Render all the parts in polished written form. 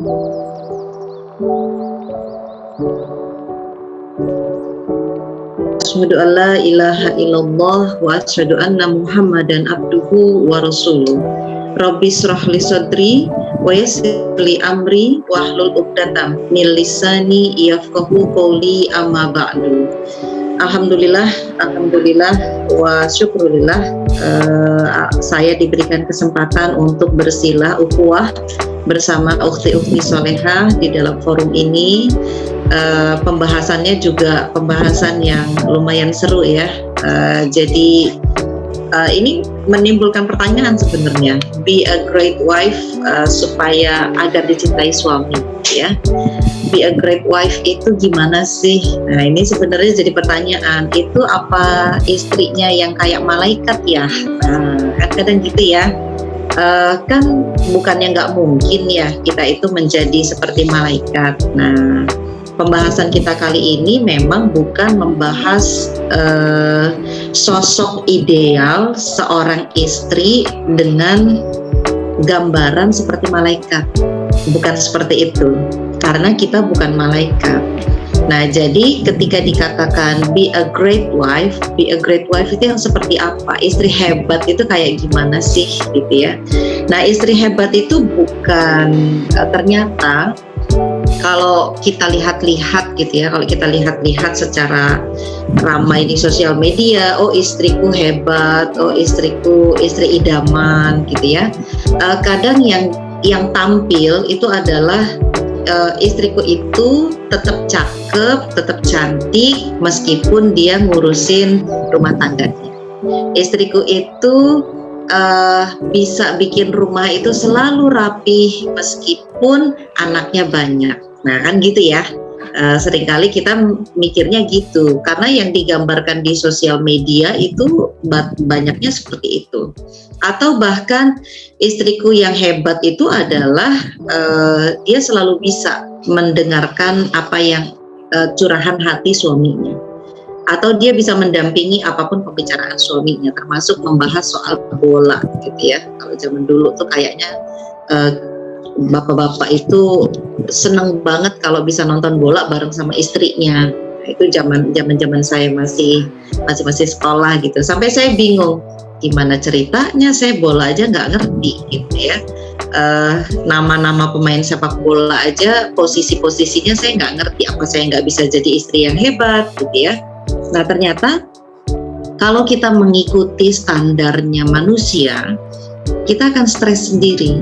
Asyhadu an la ilaha illallah wa asyhadu anna Muhammadan abduhu wa rasuluh. Rabbi shrah li sadri wa yassir li amri wahlul 'uqdatam min lisani yafqahu qawli, amma ba'du. Alhamdulillah wa syukurillah, saya diberikan kesempatan untuk bersilah ukhuwah bersama ukhti-ukhti solehah di dalam forum ini. Pembahasannya juga pembahasan yang lumayan seru ya. Jadi ini menimbulkan pertanyaan sebenarnya, be a great wife, supaya agar dicintai suami ya. Be a great wife itu gimana sih? Nah, ini sebenarnya jadi pertanyaan. Itu apa istrinya yang kayak malaikat ya? Nah, kadang gitu ya. Kan bukannya nggak mungkin ya kita itu menjadi seperti malaikat. Nah, pembahasan kita kali ini memang bukan membahas sosok ideal seorang istri dengan gambaran seperti malaikat. Bukan seperti itu, karena kita bukan malaikat. Nah, jadi ketika dikatakan be a great wife itu yang seperti apa? Istri hebat itu kayak gimana sih gitu ya. Nah, istri hebat itu bukan ternyata kalau kita lihat-lihat gitu ya, kalau kita lihat-lihat secara ramai di sosial media, oh istriku hebat, oh istriku istri idaman gitu ya. Kadang yang tampil itu adalah istriku itu tetap cakep, tetap cantik meskipun dia ngurusin rumah tangganya. Istriku itu bisa bikin rumah itu selalu rapih meskipun anaknya banyak. Nah kan gitu ya, seringkali kita mikirnya gitu karena yang digambarkan di sosial media itu banyaknya seperti itu. Atau bahkan istriku yang hebat itu adalah dia selalu bisa mendengarkan apa yang curahan hati suaminya, atau dia bisa mendampingi apapun pembicaraan suaminya, termasuk membahas soal bola gitu ya. Kalau zaman dulu tuh kayaknya bapak-bapak itu seneng banget kalau bisa nonton bola bareng sama istrinya. Itu zaman saya masih sekolah gitu. Sampai saya bingung gimana ceritanya, saya bola aja nggak ngerti gitu ya. Nama-nama pemain sepak bola aja, posisi-posisinya saya nggak ngerti. Apa saya nggak bisa jadi istri yang hebat gitu ya. Nah ternyata kalau kita mengikuti standarnya manusia, kita akan stres sendiri.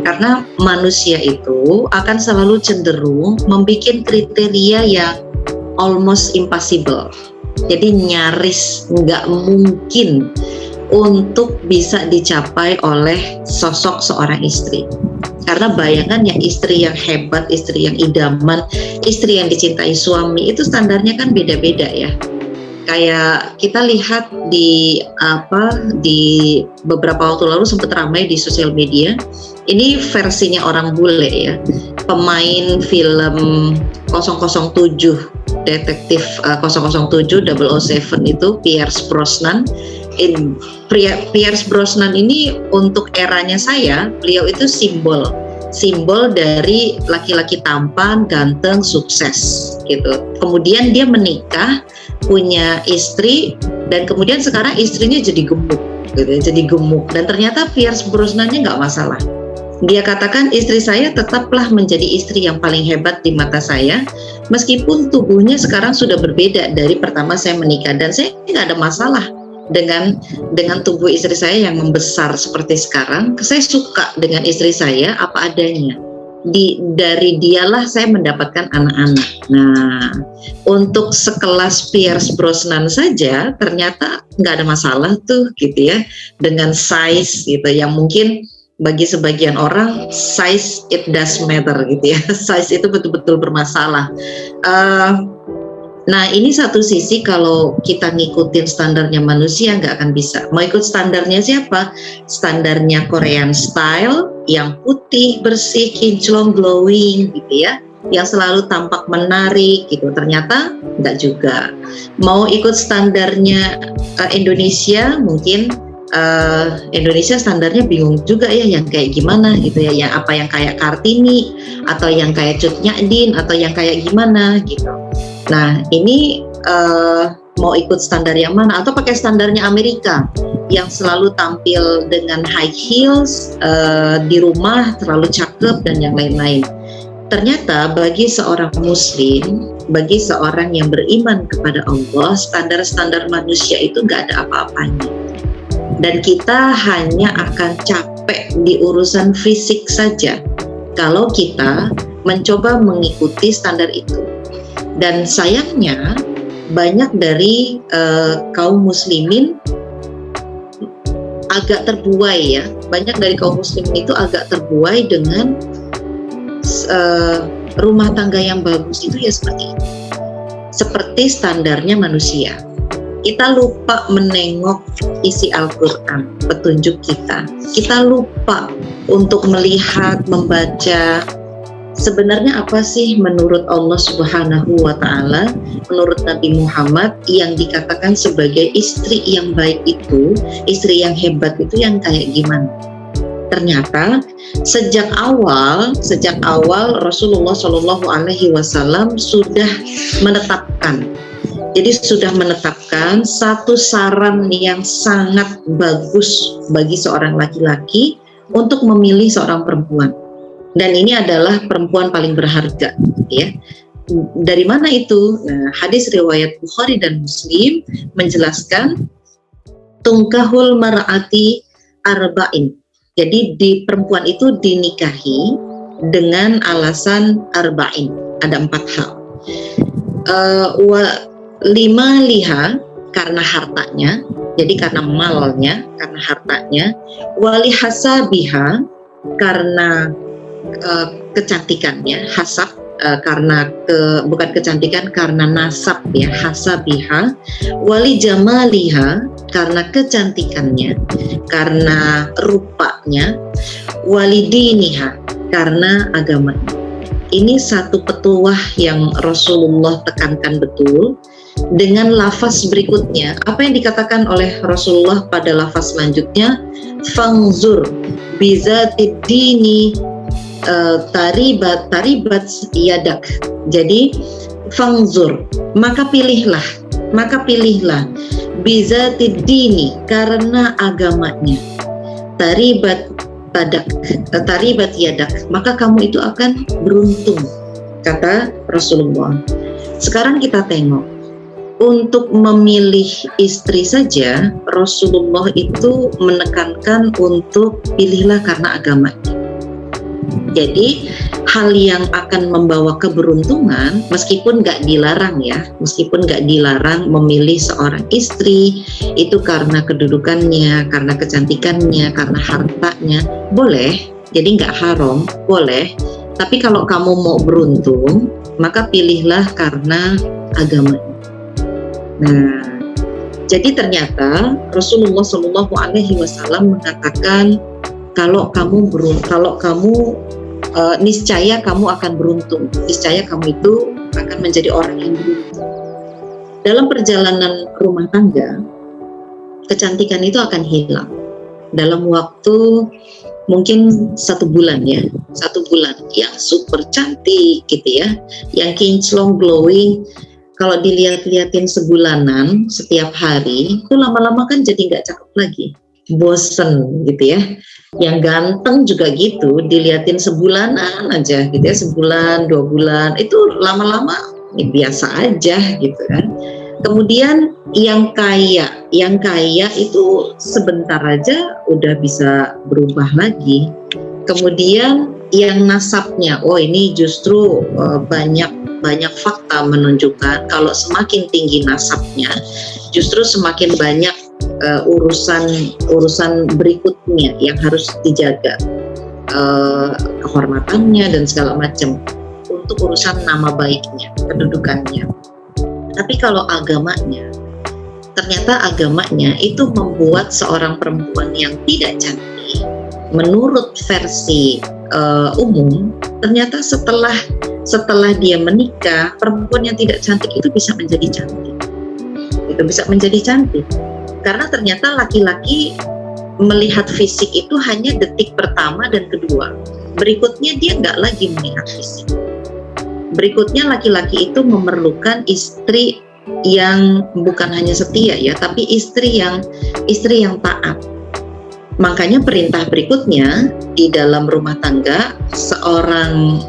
Karena manusia itu akan selalu cenderung membuat kriteria yang almost impossible. Jadi nyaris nggak mungkin untuk bisa dicapai oleh sosok seorang istri. Karena bayangan yang istri yang hebat, istri yang idaman, istri yang dicintai suami itu standarnya kan beda-beda ya. Kayak kita lihat di beberapa waktu lalu sempat ramai di sosial media. Ini versinya orang bule ya. Pemain film 007, detektif 007 007 itu Pierce Brosnan. Pierce Brosnan ini untuk eranya saya, beliau itu simbol dari laki-laki tampan, ganteng, sukses gitu. Kemudian dia menikah, punya istri, dan kemudian sekarang istrinya jadi gemuk gitu, jadi gemuk. Dan ternyata Pierce Brosnan-nya nggak masalah. Dia katakan istri saya tetaplah menjadi istri yang paling hebat di mata saya, meskipun tubuhnya sekarang sudah berbeda dari pertama saya menikah, dan saya nggak ada masalah dengan tubuh istri saya yang membesar seperti sekarang. Saya suka dengan istri saya apa adanya. Dari dialah saya mendapatkan anak-anak. Nah, untuk sekelas Pierce Brosnan saja ternyata nggak ada masalah tuh gitu ya, dengan size gitu yang mungkin bagi sebagian orang size it does matter gitu ya. Size itu betul-betul bermasalah. Nah ini satu sisi kalau kita ngikutin standarnya manusia nggak akan bisa. Mau ikut standarnya siapa? Standarnya Korean style yang putih, bersih, kinclong, glowing gitu ya, yang selalu tampak menarik gitu. Ternyata nggak juga. Mau ikut standarnya Indonesia mungkin Indonesia standarnya bingung juga ya, yang kayak gimana gitu ya, yang apa yang kayak Kartini atau yang kayak Cut Nyak atau yang kayak gimana gitu. Nah ini mau ikut standar yang mana, atau pakai standarnya Amerika yang selalu tampil dengan high heels di rumah, terlalu cakep dan yang lain-lain. Ternyata bagi seorang muslim, bagi seorang yang beriman kepada Allah, standar-standar manusia itu gak ada apa-apanya. Dan kita hanya akan capek di urusan fisik saja kalau kita mencoba mengikuti standar itu. Dan sayangnya banyak dari kaum muslimin agak terbuai ya. Banyak dari kaum muslimin itu agak terbuai dengan rumah tangga yang bagus itu ya seperti standarnya manusia. Kita lupa menengok isi Al-Quran, petunjuk kita. Kita lupa untuk melihat, membaca sebenarnya apa sih menurut Allah Subhanahu wa Ta'ala, menurut Nabi Muhammad yang dikatakan sebagai istri yang baik itu, istri yang hebat itu yang kayak gimana. Ternyata sejak awal Rasulullah Shallallahu Alaihi Wasallam sudah menetapkan. Jadi sudah menetapkan satu saran yang sangat bagus bagi seorang laki-laki untuk memilih seorang perempuan. Dan ini adalah perempuan paling berharga, ya. Dari mana itu? Nah, hadis riwayat Bukhari dan Muslim menjelaskan tungkahul mar'ati arba'in. Jadi di perempuan itu dinikahi dengan alasan arba'in. Ada 4 hal. 5 liha karena hartanya, jadi karena malnya, karena hartanya. Wali hasabiha karena kecantikannya, hasab karena bukan kecantikan, karena nasab ya, hasabiha. Wali jamaliha karena kecantikannya, karena rupanya. Wali diniha karena agamanya. Ini satu petuah yang Rasulullah tekankan betul. Dengan lafaz berikutnya, apa yang dikatakan oleh Rasulullah pada lafaz selanjutnya, fangzur bizatid dini taribat yadak. Jadi fangzur, maka pilihlah bizatid dini karena agamanya, taribat yadak, maka kamu itu akan beruntung, kata Rasulullah. Sekarang kita tengok, untuk memilih istri saja Rasulullah itu menekankan untuk pilihlah karena agamanya. Jadi hal yang akan membawa keberuntungan, meskipun nggak dilarang ya, meskipun nggak dilarang memilih seorang istri itu karena kedudukannya, karena kecantikannya, karena hartanya, boleh. Jadi nggak haram, boleh. Tapi kalau kamu mau beruntung, maka pilihlah karena agamanya. Nah, jadi ternyata Rasulullah Shallallahu Alaihi Wasallam mengatakan kalau kamu niscaya kamu akan beruntung, niscaya kamu itu akan menjadi orang yang beruntung. Dalam perjalanan rumah tangga, kecantikan itu akan hilang dalam waktu mungkin 1 bulan ya, 1 bulan yang super cantik gitu ya, yang kinclong glowing. Kalau dilihat-liatin sebulanan setiap hari, itu lama-lama kan jadi nggak cakep lagi, bosen gitu ya. Yang ganteng juga gitu, diliatin sebulanan aja gitu ya, sebulan, 2 bulan, itu lama-lama ya biasa aja gitu kan. Kemudian yang kaya itu sebentar aja udah bisa berubah lagi. Kemudian yang nasabnya, oh ini justru banyak fakta menunjukkan kalau semakin tinggi nasabnya, justru semakin banyak urusan berikutnya yang harus dijaga, kehormatannya dan segala macam, untuk urusan nama baiknya, kedudukannya. Tapi kalau agamanya, ternyata agamanya itu membuat seorang perempuan yang tidak cantik, menurut versi umum, ternyata setelah dia menikah, perempuan yang tidak cantik itu bisa menjadi cantik. Itu bisa menjadi cantik. Karena ternyata laki-laki melihat fisik itu hanya detik pertama dan kedua. Berikutnya dia nggak lagi melihat fisik. Berikutnya laki-laki itu memerlukan istri yang bukan hanya setia ya, tapi istri yang taat. Makanya perintah berikutnya di dalam rumah tangga seorang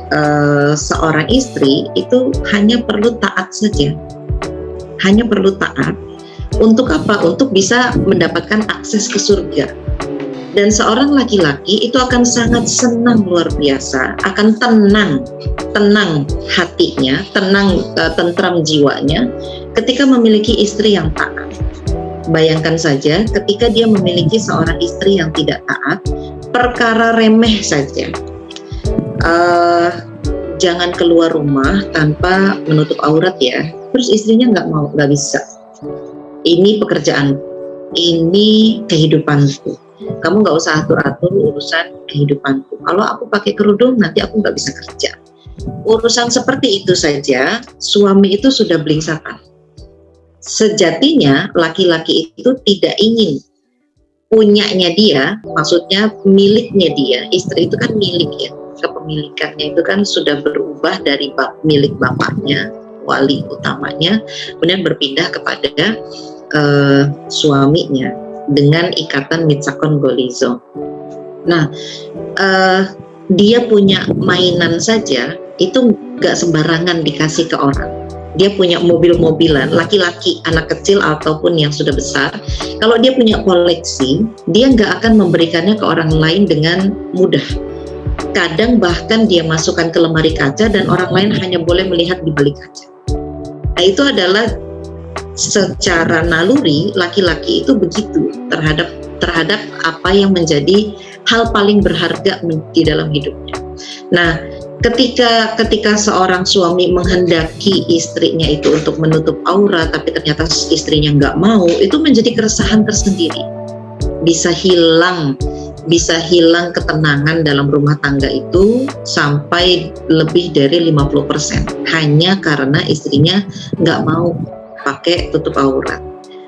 istri itu hanya perlu taat saja. Hanya perlu taat. Untuk apa? Untuk bisa mendapatkan akses ke surga. Dan seorang laki-laki itu akan sangat senang luar biasa, akan tenang hatinya, tentram jiwanya ketika memiliki istri yang taat. Bayangkan saja ketika dia memiliki seorang istri yang tidak taat, perkara remeh saja. Jangan keluar rumah tanpa menutup aurat ya. Terus istrinya nggak bisa. Ini pekerjaan, ini kehidupanku. Kamu nggak usah atur-atur urusan kehidupanku. Kalau aku pakai kerudung, nanti aku nggak bisa kerja. Urusan seperti itu saja, suami itu sudah belingsakan. Sejatinya, laki-laki itu tidak ingin punyanya dia, maksudnya miliknya dia. Istri itu kan milik ya. Kepemilikannya itu kan sudah berubah dari milik bapaknya, wali utamanya, kemudian berpindah kepada suaminya dengan ikatan mitsakon golizo. Nah, dia punya mainan saja itu nggak sembarangan dikasih ke orang. Dia punya mobil-mobilan, laki-laki, anak kecil ataupun yang sudah besar. Kalau dia punya koleksi, dia nggak akan memberikannya ke orang lain dengan mudah. Kadang bahkan dia masukkan ke lemari kaca dan orang lain hanya boleh melihat di balik kaca. Nah, itu adalah secara naluri laki-laki itu begitu terhadap apa yang menjadi hal paling berharga di dalam hidupnya. Nah, ketika seorang suami menghendaki istrinya itu untuk menutup aurat, tapi ternyata istrinya nggak mau, itu menjadi keresahan tersendiri. Bisa hilang ketenangan dalam rumah tangga itu sampai lebih dari 50% hanya karena istrinya nggak mau pakai tutup aurat.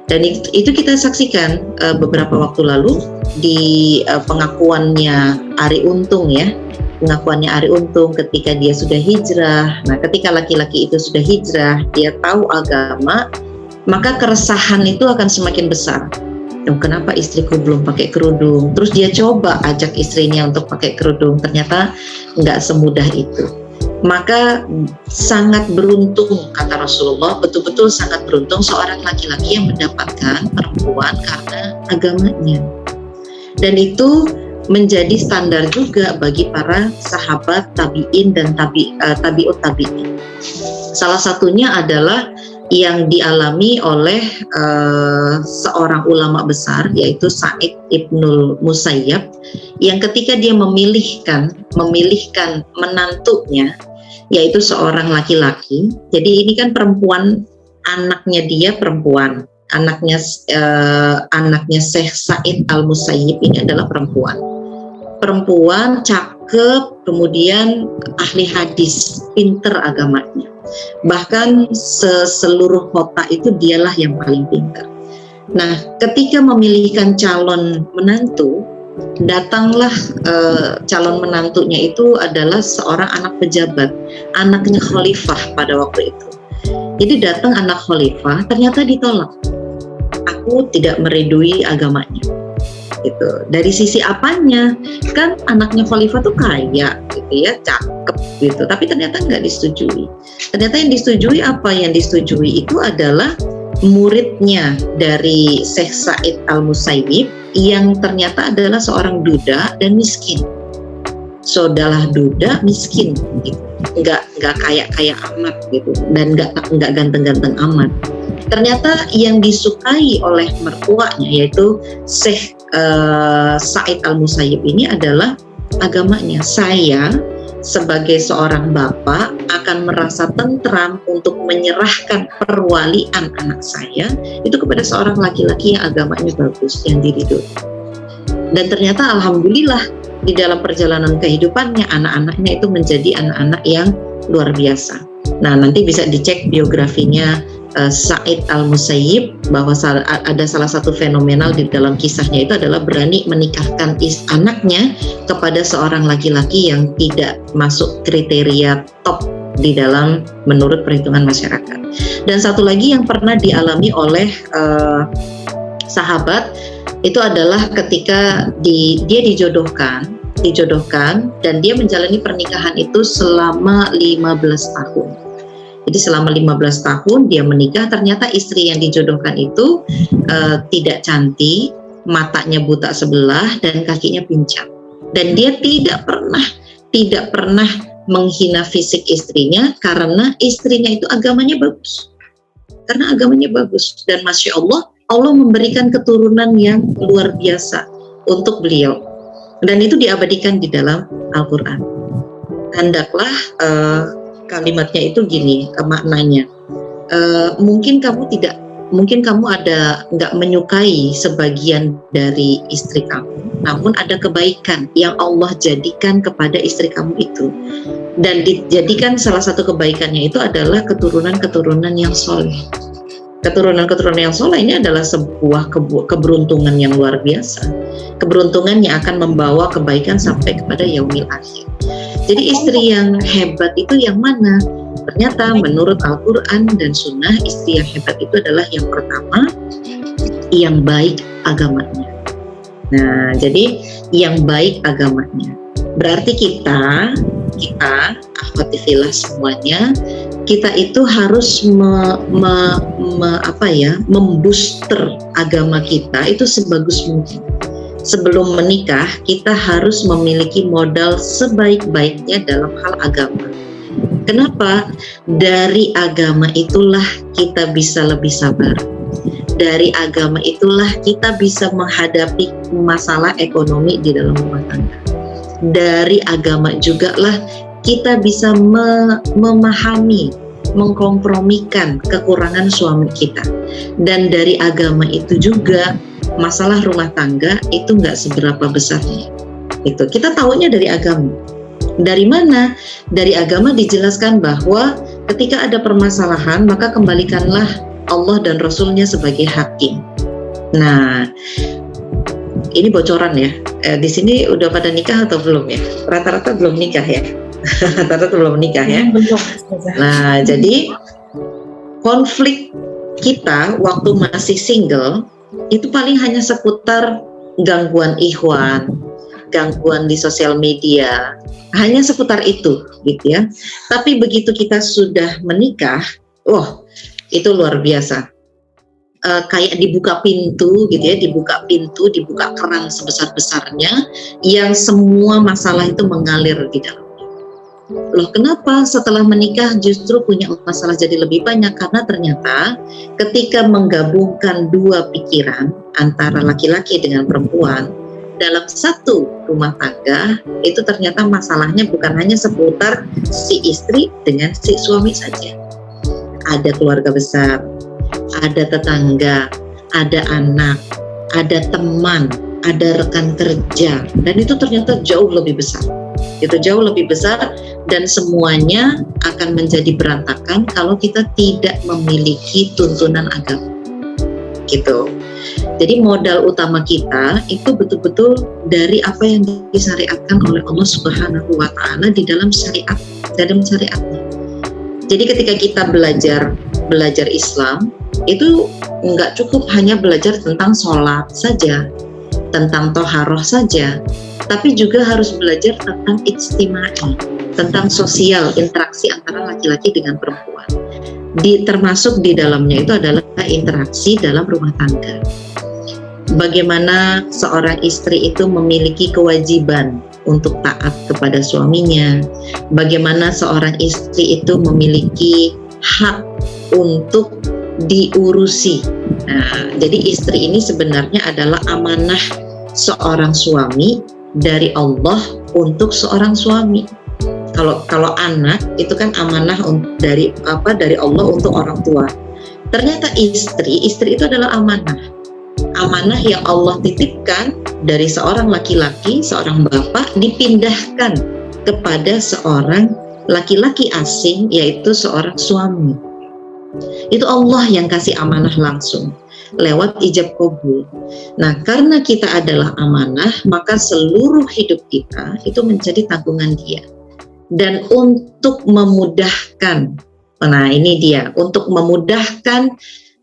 Dan itu kita saksikan beberapa waktu lalu di pengakuannya Arie Untung ya. Pengakuannya Arie Untung ketika dia sudah hijrah. Nah, ketika laki-laki itu sudah hijrah, dia tahu agama, maka keresahan itu akan semakin besar. Kenapa istriku belum pakai kerudung? Terus dia coba ajak istrinya untuk pakai kerudung, ternyata nggak semudah itu. Maka sangat beruntung, kata Rasulullah, betul-betul sangat beruntung seorang laki-laki yang mendapatkan perempuan karena agamanya. Dan itu menjadi standar juga bagi para sahabat tabi'in dan tabi'ut tabi'in. Salah satunya adalah yang dialami oleh seorang ulama besar, yaitu Sa'id Ibnul Musayyab, yang ketika dia memilihkan menantunya, yaitu seorang laki-laki. Jadi ini kan perempuan, anaknya dia perempuan, anaknya Syekh Sa'id Al-Musayyib ini adalah perempuan cakep, kemudian ahli hadis, pinter agamanya. Bahkan seluruh kota itu dialah yang paling pintar. Nah, ketika memilihkan calon menantu, datanglah calon menantunya itu adalah seorang anak pejabat, anaknya khalifah pada waktu itu. Jadi datang anak khalifah, ternyata ditolak. Aku tidak meridui agamanya. Gitu. Dari sisi apanya? Kan anaknya khalifah tuh kaya, gitu ya, cakep, gitu. Tapi ternyata nggak disetujui. Ternyata yang disetujui apa? Yang disetujui itu adalah muridnya dari Syekh Sa'id Al-Musayyib yang ternyata adalah seorang duda dan miskin. Sodalah duda miskin, gitu. Nggak kaya amat, gitu, dan nggak ganteng-ganteng amat. Ternyata yang disukai oleh mertuanya, yaitu Syekh Sa'id Al-Musayyib ini adalah agamanya. Saya sebagai seorang bapak akan merasa tentram untuk menyerahkan perwalian anak saya itu kepada seorang laki-laki yang agamanya bagus, yang diridhoi. Dan ternyata alhamdulillah di dalam perjalanan kehidupannya anak-anaknya itu menjadi anak-anak yang luar biasa. Nah, nanti bisa dicek biografinya Sa'id Al-Musayyib, bahwa ada salah satu fenomenal di dalam kisahnya itu adalah berani menikahkan anaknya kepada seorang laki-laki yang tidak masuk kriteria top di dalam menurut perhitungan masyarakat. Dan satu lagi yang pernah dialami oleh sahabat itu adalah ketika dia dijodohkan dan dia menjalani pernikahan itu selama 15 tahun. Jadi selama 15 tahun dia menikah, ternyata istri yang dijodohkan itu tidak cantik, matanya buta sebelah dan kakinya pincang. Dan dia tidak pernah menghina fisik istrinya karena istrinya itu agamanya bagus. Karena agamanya bagus, dan Masya Allah, Allah memberikan keturunan yang luar biasa untuk beliau. Dan itu diabadikan di dalam Al-Quran. Hendaklah kalimatnya itu gini, maknanya. Mungkin kamu nggak menyukai sebagian dari istri kamu, namun ada kebaikan yang Allah jadikan kepada istri kamu itu, dan dijadikan salah satu kebaikannya itu adalah keturunan yang soleh. Keturunan yang soleh ini adalah sebuah keberuntungan yang luar biasa, keberuntungan yang akan membawa kebaikan sampai kepada yaumil akhir. Jadi istri yang hebat itu yang mana? Ternyata menurut Al-Quran dan Sunnah, istri yang hebat itu adalah yang pertama, yang baik agamanya. Nah, jadi yang baik agamanya. Berarti kita akhwati fillah semuanya, kita itu harus membooster agama kita itu sebagus mungkin. Sebelum menikah, kita harus memiliki modal sebaik-baiknya dalam hal agama. Kenapa? Dari agama itulah kita bisa lebih sabar. Dari agama itulah kita bisa menghadapi masalah ekonomi di dalam rumah tangga. Dari agama juga lah kita bisa memahami, mengkompromikan kekurangan suami kita. Dan dari agama itu juga masalah rumah tangga itu nggak seberapa besarnya. Itu kita tahunya dari agama. Dari mana? Dari agama dijelaskan bahwa ketika ada permasalahan maka kembalikanlah Allah dan Rasulnya sebagai hakim. Nah, ini bocoran ya. Di sini udah pada nikah atau belum ya? Rata-rata belum nikah ya. Rata-rata belum nikah ya. Nah, jadi konflik kita waktu masih single itu paling hanya seputar gangguan ikhwan, gangguan di sosial media, hanya seputar itu gitu ya. Tapi begitu kita sudah menikah, itu luar biasa. Kayak dibuka pintu gitu ya, dibuka keran sebesar-besarnya yang semua masalah itu mengalir di dalamnya. Loh, kenapa setelah menikah justru punya masalah jadi lebih banyak? Karena ternyata ketika menggabungkan dua pikiran antara laki-laki dengan perempuan dalam satu rumah tangga, itu ternyata masalahnya bukan hanya seputar si istri dengan si suami saja. Ada keluarga besar, ada tetangga, ada anak, ada teman, ada rekan kerja, dan itu ternyata jauh lebih besar. Itu jauh lebih besar, dan semuanya akan menjadi berantakan kalau kita tidak memiliki tuntunan agama. Gitu. Jadi modal utama kita itu betul-betul dari apa yang disyariatkan oleh Allah Subhanahu wa Ta'ala di dalam syariatnya. Jadi ketika kita belajar Islam, itu nggak cukup hanya belajar tentang sholat saja, tentang toharoh saja, tapi juga harus belajar tentang ijtimai, tentang sosial, interaksi antara laki-laki dengan perempuan. Termasuk di dalamnya itu adalah interaksi dalam rumah tangga. Bagaimana seorang istri itu memiliki kewajiban untuk taat kepada suaminya, bagaimana seorang istri itu memiliki hak untuk diurusi. Nah, jadi istri ini sebenarnya adalah amanah seorang suami dari Allah untuk seorang suami. Kalau anak itu kan amanah dari Allah untuk orang tua. Ternyata istri itu adalah amanah yang Allah titipkan dari seorang laki-laki, seorang bapak, dipindahkan kepada seorang laki-laki asing, yaitu seorang suami. Itu Allah yang kasih amanah langsung lewat ijab kabul. Nah, karena kita adalah amanah, maka seluruh hidup kita itu menjadi tanggungan Dia. Dan untuk memudahkan, nah ini dia, untuk memudahkan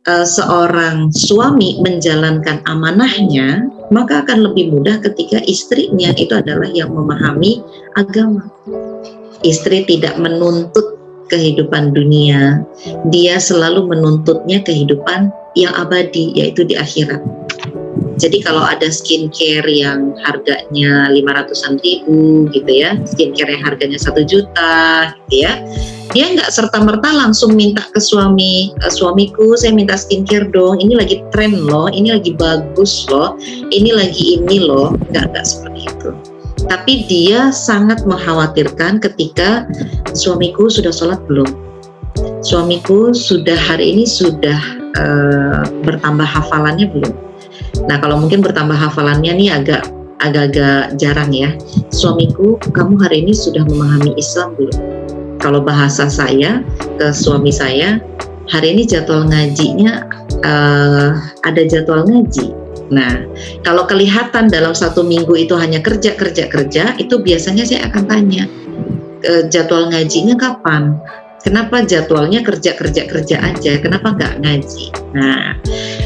seorang suami menjalankan amanahnya, maka akan lebih mudah ketika istrinya itu adalah yang memahami agama. Istri tidak menuntut kehidupan dunia, dia selalu menuntutnya kehidupan yang abadi, yaitu di akhirat. Jadi kalau ada skincare yang harganya 500-an ribu gitu ya, skincare yang harganya 1 juta gitu ya, dia nggak serta-merta langsung minta ke suamiku saya minta skincare dong, ini lagi tren loh, ini lagi bagus loh, ini lagi ini loh, nggak seperti itu. Tapi dia sangat mengkhawatirkan ketika suamiku sudah sholat belum, suamiku sudah hari ini sudah bertambah hafalannya belum. Nah, kalau mungkin bertambah hafalannya nih agak-agak jarang ya. Suamiku, kamu hari ini sudah memahami Islam belum? Kalau bahasa saya ke suami saya, hari ini jadwal ngajinya ada jadwal ngaji. Nah, kalau kelihatan dalam 1 minggu itu hanya kerja, itu biasanya saya akan tanya, jadwal ngajinya kapan? Kenapa jadwalnya kerja aja? Kenapa nggak ngaji? Nah,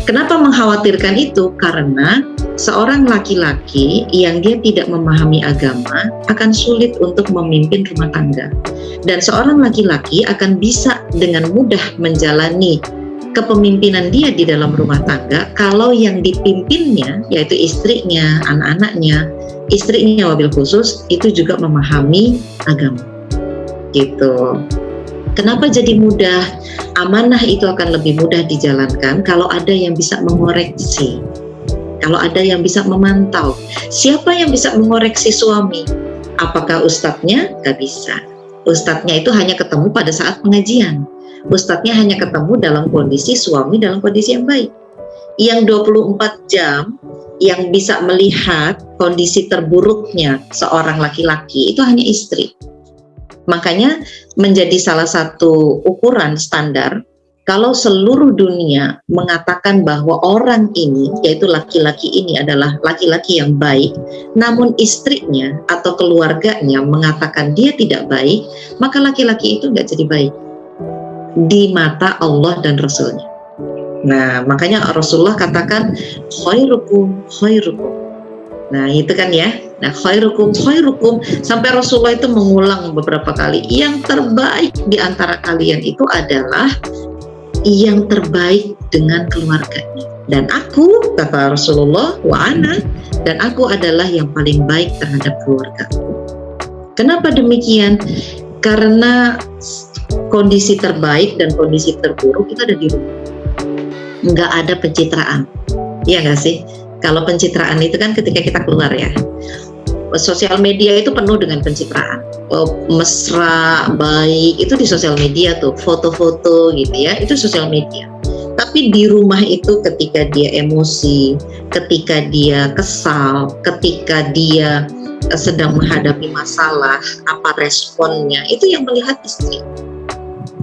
kenapa mengkhawatirkan itu? Karena seorang laki-laki yang dia tidak memahami agama akan sulit untuk memimpin rumah tangga. Dan seorang laki-laki akan bisa dengan mudah menjalani kepemimpinan dia di dalam rumah tangga kalau yang dipimpinnya, yaitu istrinya, anak-anaknya, istrinya wabil khusus, itu juga memahami agama. Gitu. Kenapa jadi mudah? Amanah itu akan lebih mudah dijalankan kalau ada yang bisa mengoreksi, kalau ada yang bisa memantau. Siapa yang bisa mengoreksi suami? Apakah ustadznya? Gak bisa. Ustadznya itu hanya ketemu pada saat pengajian. Ustadznya hanya ketemu dalam kondisi suami dalam kondisi yang baik. Yang 24 jam yang bisa melihat kondisi terburuknya seorang laki-laki itu hanya istri. Makanya menjadi salah satu ukuran standar kalau seluruh dunia mengatakan bahwa orang ini, yaitu laki-laki ini adalah laki-laki yang baik, namun istrinya atau keluarganya mengatakan dia tidak baik, maka laki-laki itu nggak jadi baik di mata Allah dan Rasulnya. Nah, makanya Rasulullah katakan khairukum. Nah, itu kan ya. Nah, khairukum sampai Rasulullah itu mengulang beberapa kali, yang terbaik di antara kalian itu adalah yang terbaik dengan keluarganya. Dan aku, kata Rasulullah, wa ana, dan aku adalah yang paling baik terhadap keluargaku. Kenapa demikian? Karena kondisi terbaik dan kondisi terburuk itu ada di rumah. Nggak ada pencitraan. Iya nggak sih? Kalau pencitraan itu kan ketika kita keluar ya. Sosial media itu penuh dengan pencitraan. Mesra, baik, itu di sosial media tuh. Foto-foto gitu ya, itu sosial media. Tapi di rumah itu ketika dia emosi, ketika dia kesal, ketika dia sedang menghadapi masalah, apa responnya, itu yang melihat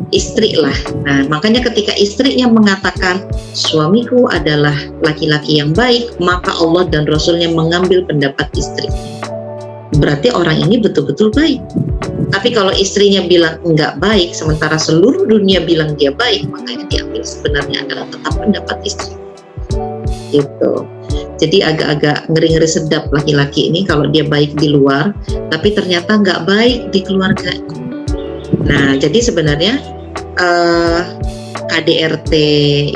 istri lah. Nah, makanya ketika istrinya mengatakan suamiku adalah laki-laki yang baik, maka Allah dan Rasulnya mengambil pendapat istri. Berarti orang ini betul-betul baik. Tapi kalau istrinya bilang enggak baik, sementara seluruh dunia bilang dia baik, maka yang diambil sebenarnya adalah tetap pendapat istri. Gitu. Jadi agak-agak ngeri-ngeri sedap laki-laki ini kalau dia baik di luar, tapi ternyata enggak baik di keluarga. Nah, jadi sebenarnya KDRT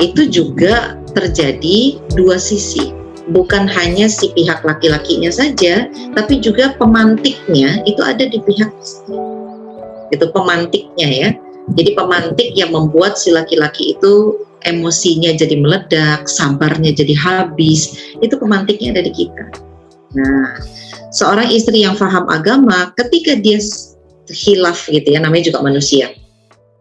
itu juga terjadi dua sisi. Bukan hanya si pihak laki-lakinya saja, tapi juga pemantiknya itu ada di pihak istri. Itu pemantiknya ya. Jadi pemantik yang membuat si laki-laki itu emosinya jadi meledak, sabarnya jadi habis, itu pemantiknya ada di kita. Nah, seorang istri yang paham agama, ketika dia khilaf gitu ya, namanya juga manusia.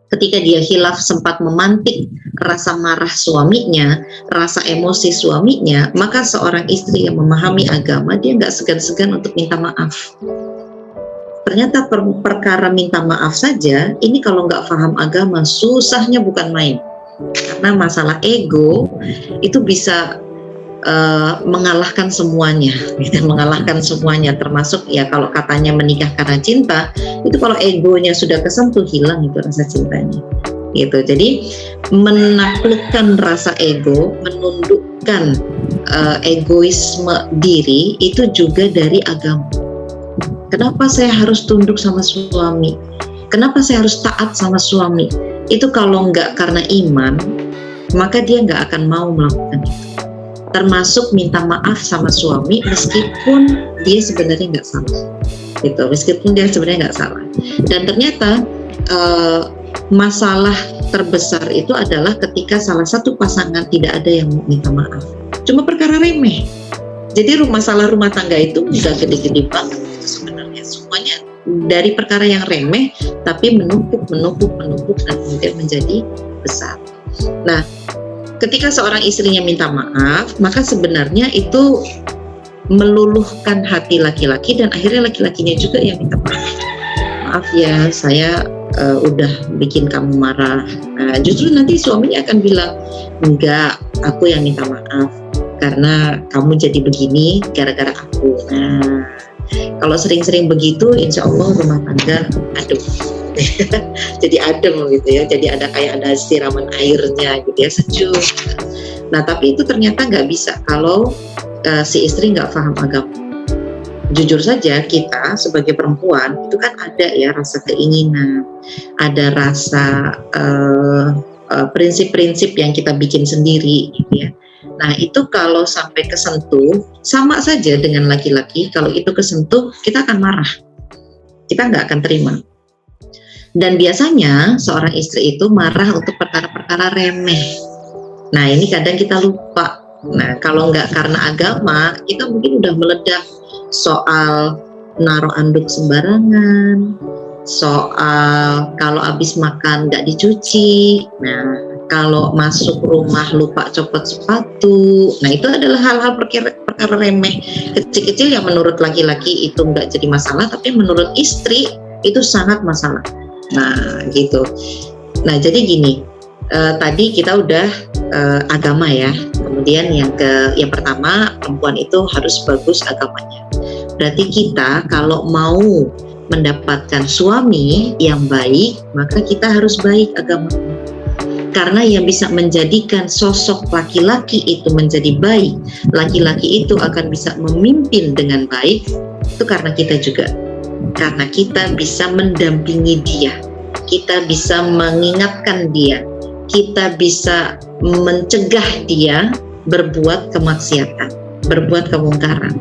Ketika dia khilaf sempat memantik rasa marah suaminya, rasa emosi suaminya, maka seorang istri yang memahami agama, dia nggak segan-segan untuk minta maaf. Ternyata perkara minta maaf saja, ini kalau nggak paham agama, susahnya bukan main. karena masalah ego itu bisa mengalahkan semuanya, gitu, mengalahkan semuanya, termasuk ya kalau katanya menikah karena cinta, itu kalau egonya sudah kesentuh hilang itu rasa cintanya, gitu. Jadi menaklukkan rasa ego, menundukkan egoisme diri itu juga dari agama. Kenapa saya harus tunduk sama suami? Kenapa saya harus taat sama suami? Itu kalau nggak karena iman, maka dia nggak akan mau melakukan itu. Termasuk minta maaf sama suami meskipun dia sebenarnya nggak salah, gitu. Meskipun dia sebenarnya nggak salah. Dan ternyata masalah terbesar itu adalah ketika salah satu pasangan tidak ada yang mau minta maaf. Cuma perkara remeh. Jadi masalah rumah tangga itu nggak gede-gede banget itu sebenarnya. Semuanya dari perkara yang remeh tapi menumpuk dan kemudian menjadi besar. Nah, ketika seorang istrinya minta maaf, maka sebenarnya itu meluluhkan hati laki-laki dan akhirnya laki-lakinya juga yang minta maaf. Maaf ya, saya udah bikin kamu marah. Nah, justru nanti suaminya akan bilang, enggak, aku yang minta maaf karena kamu jadi begini gara-gara aku. Nah, kalau sering-sering begitu, insya Allah rumah tangga adem. Jadi adem gitu ya, jadi kayak ada siraman airnya gitu ya, sejuk. Nah tapi itu ternyata nggak bisa kalau si istri nggak paham agama. Jujur saja kita sebagai perempuan itu kan ada ya rasa keinginan, ada rasa prinsip-prinsip yang kita bikin sendiri gitu ya. Nah itu kalau sampai kesentuh, sama saja dengan laki-laki, kalau itu kesentuh kita akan marah, kita nggak akan terima. Dan biasanya seorang istri itu marah untuk perkara-perkara remeh. Nah ini kadang kita lupa. Nah kalau nggak karena agama, kita mungkin udah meledak soal naruh anduk sembarangan, soal kalau habis makan nggak dicuci. Nah kalau masuk rumah lupa copot sepatu. Nah itu adalah hal-hal perkara remeh kecil-kecil yang menurut laki-laki itu nggak jadi masalah, tapi menurut istri itu sangat masalah. Nah gitu. Nah jadi gini, tadi kita udah agama ya. Kemudian yang pertama, perempuan itu harus bagus agamanya. Berarti kita kalau mau mendapatkan suami yang baik, maka kita harus baik agamanya. Karena yang bisa menjadikan sosok laki-laki itu menjadi baik, laki-laki itu akan bisa memimpin dengan baik, itu karena kita juga. Karena kita bisa mendampingi dia, kita bisa mengingatkan dia, kita bisa mencegah dia berbuat kemaksiatan, berbuat kemungkaran.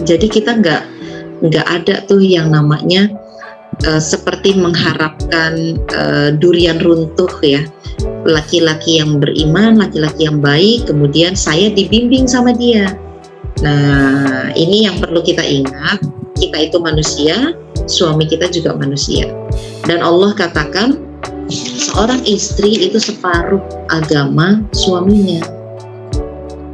Jadi kita nggak ada tuh yang namanya seperti mengharapkan durian runtuh ya. Laki-laki yang beriman, laki-laki yang baik, kemudian saya dibimbing sama dia. Nah ini yang perlu kita ingat. Kita itu manusia, suami kita juga manusia. Dan Allah katakan seorang istri itu separuh agama suaminya.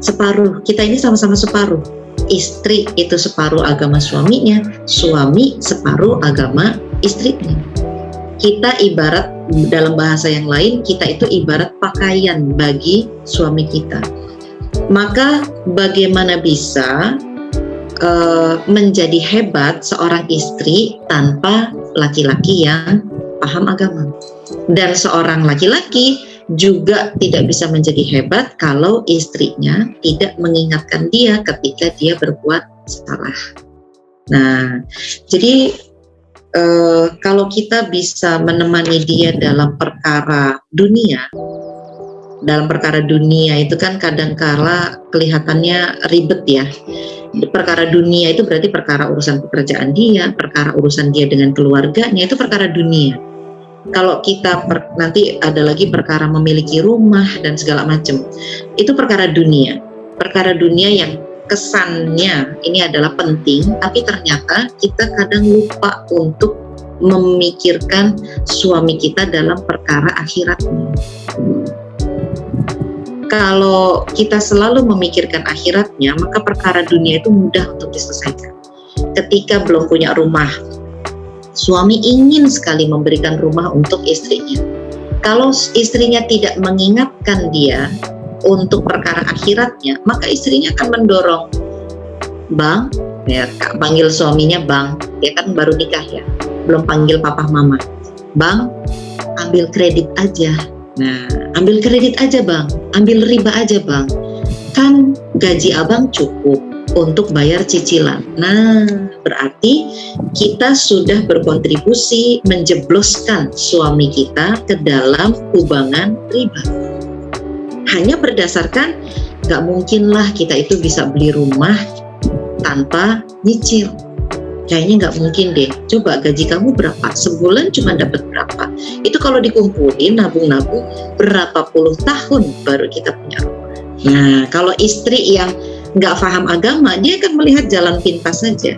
Separuh, kita ini sama-sama separuh. Istri itu separuh agama suaminya, suami separuh agama istrinya. Kita ibarat, dalam bahasa yang lain, kita itu ibarat pakaian bagi suami kita. Maka bagaimana bisa menjadi hebat seorang istri tanpa laki-laki yang paham agama? Dan seorang laki-laki juga tidak bisa menjadi hebat kalau istrinya tidak mengingatkan dia ketika dia berbuat salah. Nah, jadi kalau kita bisa menemani dia dalam perkara dunia, itu kan kadangkala kelihatannya ribet ya. Perkara dunia itu berarti perkara urusan pekerjaan dia, perkara urusan dia dengan keluarganya, itu perkara dunia. Kalau kita nanti ada lagi perkara memiliki rumah dan segala macam, itu perkara dunia. Perkara dunia yang kesannya ini adalah penting, tapi ternyata kita kadang lupa untuk memikirkan suami kita dalam perkara akhiratnya. Kalau kita selalu memikirkan akhiratnya, maka perkara dunia itu mudah untuk diselesaikan. Ketika belum punya rumah, Suami ingin sekali memberikan rumah untuk istrinya. Kalau istrinya tidak mengingatkan dia untuk perkara akhiratnya, maka istrinya akan mendorong, Bang, ya panggil suaminya Bang, dia kan baru nikah ya, belum panggil papa mama. Bang, ambil kredit aja. Nah, ambil kredit aja Bang, ambil riba aja Bang. Kan gaji abang cukup untuk bayar cicilan. Nah, berarti kita sudah berkontribusi menjebloskan suami kita ke dalam kubangan riba. Hanya berdasarkan gak mungkinlah kita itu bisa beli rumah tanpa nyicil. Kayaknya gak mungkin deh. Coba gaji kamu berapa? Sebulan cuma dapat berapa? Itu kalau dikumpulin, nabung-nabung, berapa puluh tahun baru kita punya rumah. Nah, kalau istri yang nggak paham agama, dia akan melihat jalan pintas saja.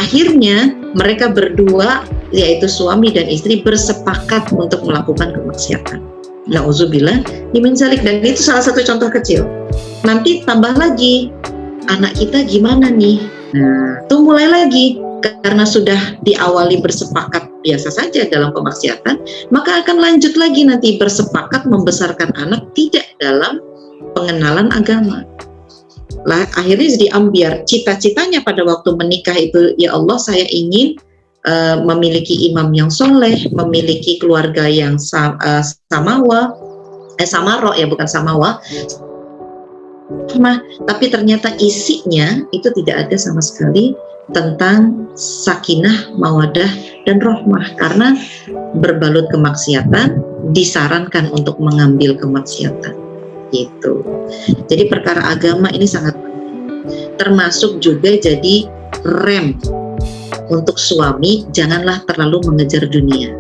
Akhirnya mereka berdua, yaitu suami dan istri, bersepakat untuk melakukan kemaksiatan. Nauzubillah min dzalik. Dan itu salah satu contoh kecil. Nanti tambah lagi, anak kita gimana nih? Nah, tuh mulai lagi. Karena sudah diawali bersepakat biasa saja dalam kemaksiatan, maka akan lanjut lagi nanti bersepakat membesarkan anak tidak dalam pengenalan agama. Lah akhirnya jadi ambiar. Cita-citanya pada waktu menikah itu, ya Allah, saya ingin memiliki imam yang soleh, memiliki keluarga yang samawa, samaro ya, bukan samawa. Tapi ternyata isinya itu tidak ada sama sekali tentang sakinah, mawadah, dan rahmah, karena berbalut kemaksiatan, disarankan untuk mengambil kemaksiatan. Gitu. Jadi perkara agama ini sangat penting, termasuk juga jadi rem untuk suami. Janganlah terlalu mengejar dunia.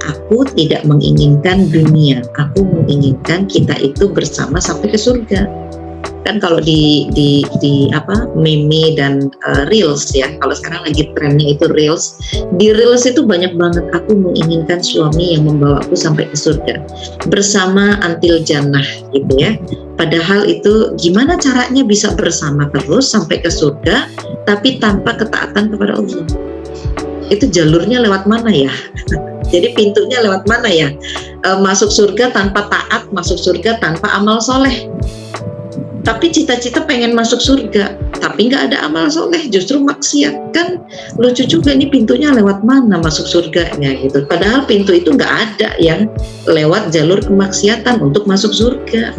Aku tidak menginginkan dunia, aku menginginkan kita itu bersama sampai ke surga. Kan kalau di meme dan reels ya, kalau sekarang lagi trennya itu reels. Di reels itu banyak banget, aku menginginkan suami yang membawaku sampai ke surga bersama antil jannah gitu ya. Padahal itu gimana caranya bisa bersama terus sampai ke surga tapi tanpa ketaatan kepada Allah? Itu jalurnya lewat mana ya? Jadi pintunya lewat mana ya? Masuk surga tanpa taat, masuk surga tanpa amal soleh. Tapi cita-cita pengen masuk surga, tapi nggak ada amal soleh, justru maksiat. Kan lucu juga, nih pintunya lewat mana masuk surganya gitu. Padahal pintu itu nggak ada yang lewat jalur kemaksiatan untuk masuk surga.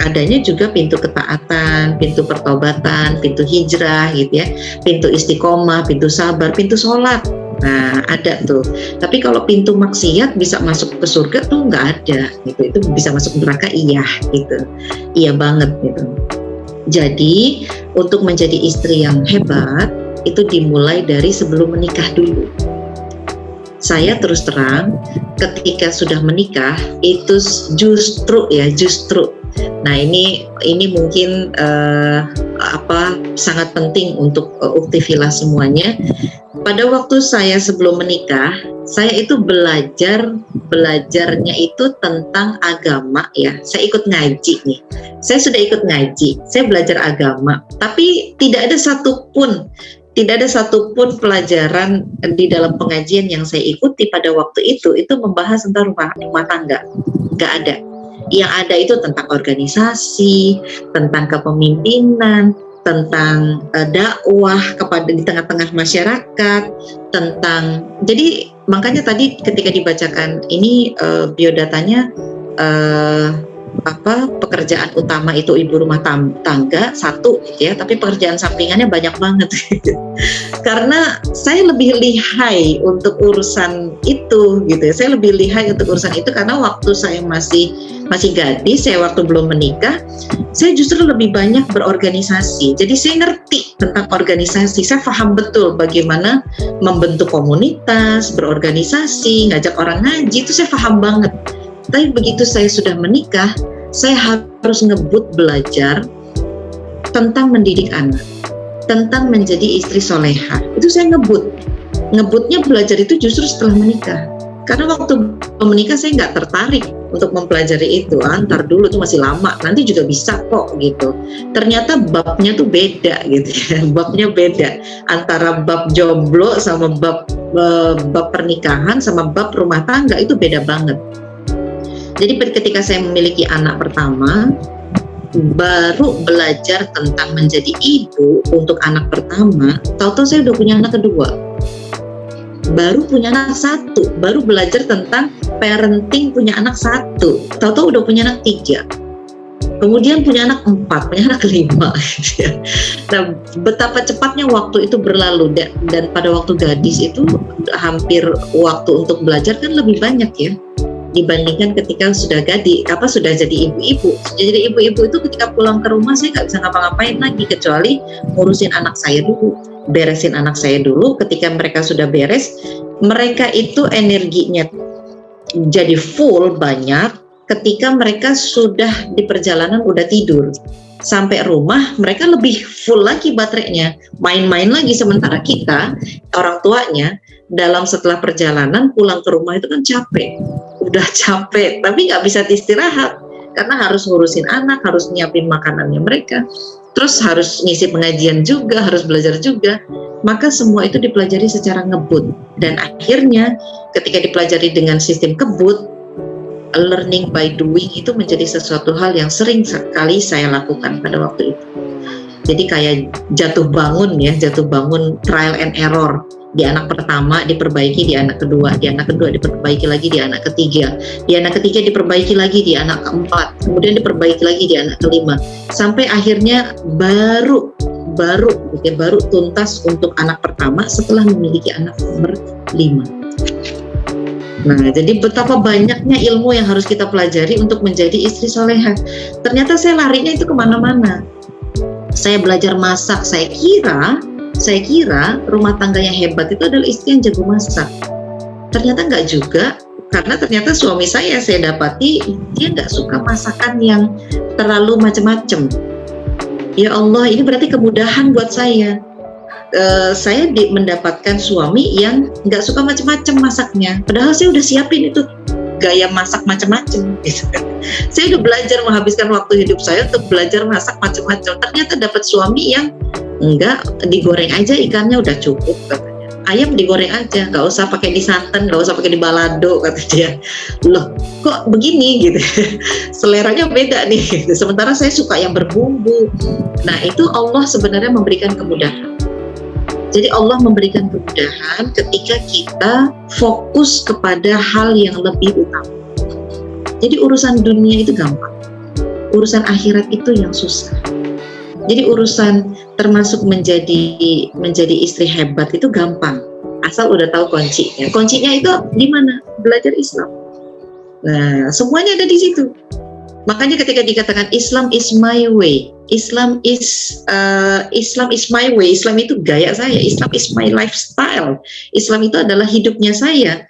Adanya juga pintu ketaatan, pintu pertobatan, pintu hijrah gitu ya, pintu istiqomah, pintu sabar, pintu sholat. Nah ada tuh. Tapi kalau pintu maksiat bisa masuk ke surga tuh nggak ada gitu. Itu bisa masuk neraka, iya gitu, iya banget gitu. Jadi untuk menjadi istri yang hebat itu dimulai dari sebelum menikah dulu. Saya terus terang ketika sudah menikah itu justru. Nah ini mungkin sangat penting untuk uktivila semuanya. Pada waktu saya sebelum menikah, saya itu belajarnya itu tentang agama ya. Saya ikut ngaji nih. Saya sudah ikut ngaji. Saya belajar agama, tapi tidak ada satupun pelajaran di dalam pengajian yang saya ikuti pada waktu itu membahas tentang rumah tangga. Nggak ada. Yang ada itu tentang organisasi, tentang kepemimpinan, tentang dakwah kepada di tengah-tengah masyarakat, jadi makanya tadi ketika dibacakan ini biodatanya pekerjaan utama itu ibu rumah tangga satu gitu ya, tapi pekerjaan sampingannya banyak banget karena saya lebih lihai untuk urusan itu gitu ya. Saya lebih lihai untuk urusan itu karena waktu saya masih gadis, saya waktu belum menikah, saya justru lebih banyak berorganisasi. Jadi saya ngerti tentang organisasi, saya paham betul bagaimana membentuk komunitas, berorganisasi, ngajak orang ngaji, itu saya paham banget. Tapi begitu saya sudah menikah, saya harus ngebut belajar tentang mendidik anak, tentang menjadi istri soleha. Itu saya ngebutnya belajar itu justru setelah menikah. Karena waktu menikah saya nggak tertarik untuk mempelajari itu. Ntar dulu tuh masih lama, nanti juga bisa kok gitu. Ternyata babnya tuh beda gitu ya. Babnya beda antara bab jomblo sama bab pernikahan sama bab rumah tangga, itu beda banget. Jadi ketika saya memiliki anak pertama, baru belajar tentang menjadi ibu untuk anak pertama, tahu-tahu saya udah punya anak kedua. Baru punya anak satu, baru belajar tentang parenting punya anak satu, tahu-tahu udah punya anak 3, kemudian punya anak 4, punya anak 5. Nah, betapa cepatnya waktu itu berlalu, dan pada waktu gadis itu hampir waktu untuk belajar kan lebih banyak ya dibandingkan ketika sudah sudah jadi ibu-ibu. Jadi ibu-ibu itu ketika pulang ke rumah saya nggak bisa ngapa-ngapain lagi kecuali ngurusin anak saya dulu, beresin anak saya dulu. Ketika mereka sudah beres, mereka itu energinya jadi full banyak ketika mereka sudah di perjalanan udah tidur. Sampai rumah mereka lebih full lagi baterainya, main-main lagi. Sementara kita orang tuanya setelah perjalanan pulang ke rumah itu kan udah capek, tapi nggak bisa istirahat karena harus ngurusin anak, harus nyiapin makanannya mereka, terus harus ngisi pengajian juga, harus belajar juga. Maka semua itu dipelajari secara ngebut, dan akhirnya ketika dipelajari dengan sistem kebut, learning by doing itu menjadi sesuatu hal yang sering sekali saya lakukan pada waktu itu. Jadi kayak jatuh bangun, trial and error. Di anak pertama diperbaiki di anak kedua, di anak kedua diperbaiki lagi di anak ketiga, di anak ketiga diperbaiki lagi di anak keempat, kemudian diperbaiki lagi di anak kelima, sampai akhirnya baru tuntas untuk anak pertama setelah memiliki anak nomor 5. Nah, jadi betapa banyaknya ilmu yang harus kita pelajari untuk menjadi istri soleha. Ternyata saya larinya itu kemana-mana. Saya belajar masak, saya kira rumah tangga yang hebat itu adalah istri yang jago masak. Ternyata enggak juga, karena ternyata suami saya dapati dia enggak suka masakan yang terlalu macam-macam. Ya Allah, ini berarti kemudahan buat saya. Saya mendapatkan suami yang enggak suka macam-macam masaknya. Padahal saya udah siapin itu gaya masak macam-macam. Saya udah belajar menghabiskan waktu hidup saya untuk belajar masak macam-macam. Ternyata dapat suami yang enggak, digoreng aja ikannya udah cukup katanya. Ayam digoreng aja, nggak usah pakai disantan, nggak usah pakai dibalado kata dia. Loh, kok begini gitu? Seleranya beda nih. Sementara saya suka yang berbumbu. Nah, itu Allah sebenarnya memberikan kemudahan. Jadi Allah memberikan kemudahan ketika kita fokus kepada hal yang lebih utama. Jadi urusan dunia itu gampang, urusan akhirat itu yang susah. Jadi urusan termasuk menjadi istri hebat itu gampang, asal udah tahu kuncinya. Kuncinya itu di mana? Belajar Islam. Nah, semuanya ada di situ. Makanya ketika dikatakan Islam is my way, Islam is my way, Islam itu gaya saya, Islam is my lifestyle, Islam itu adalah hidupnya saya.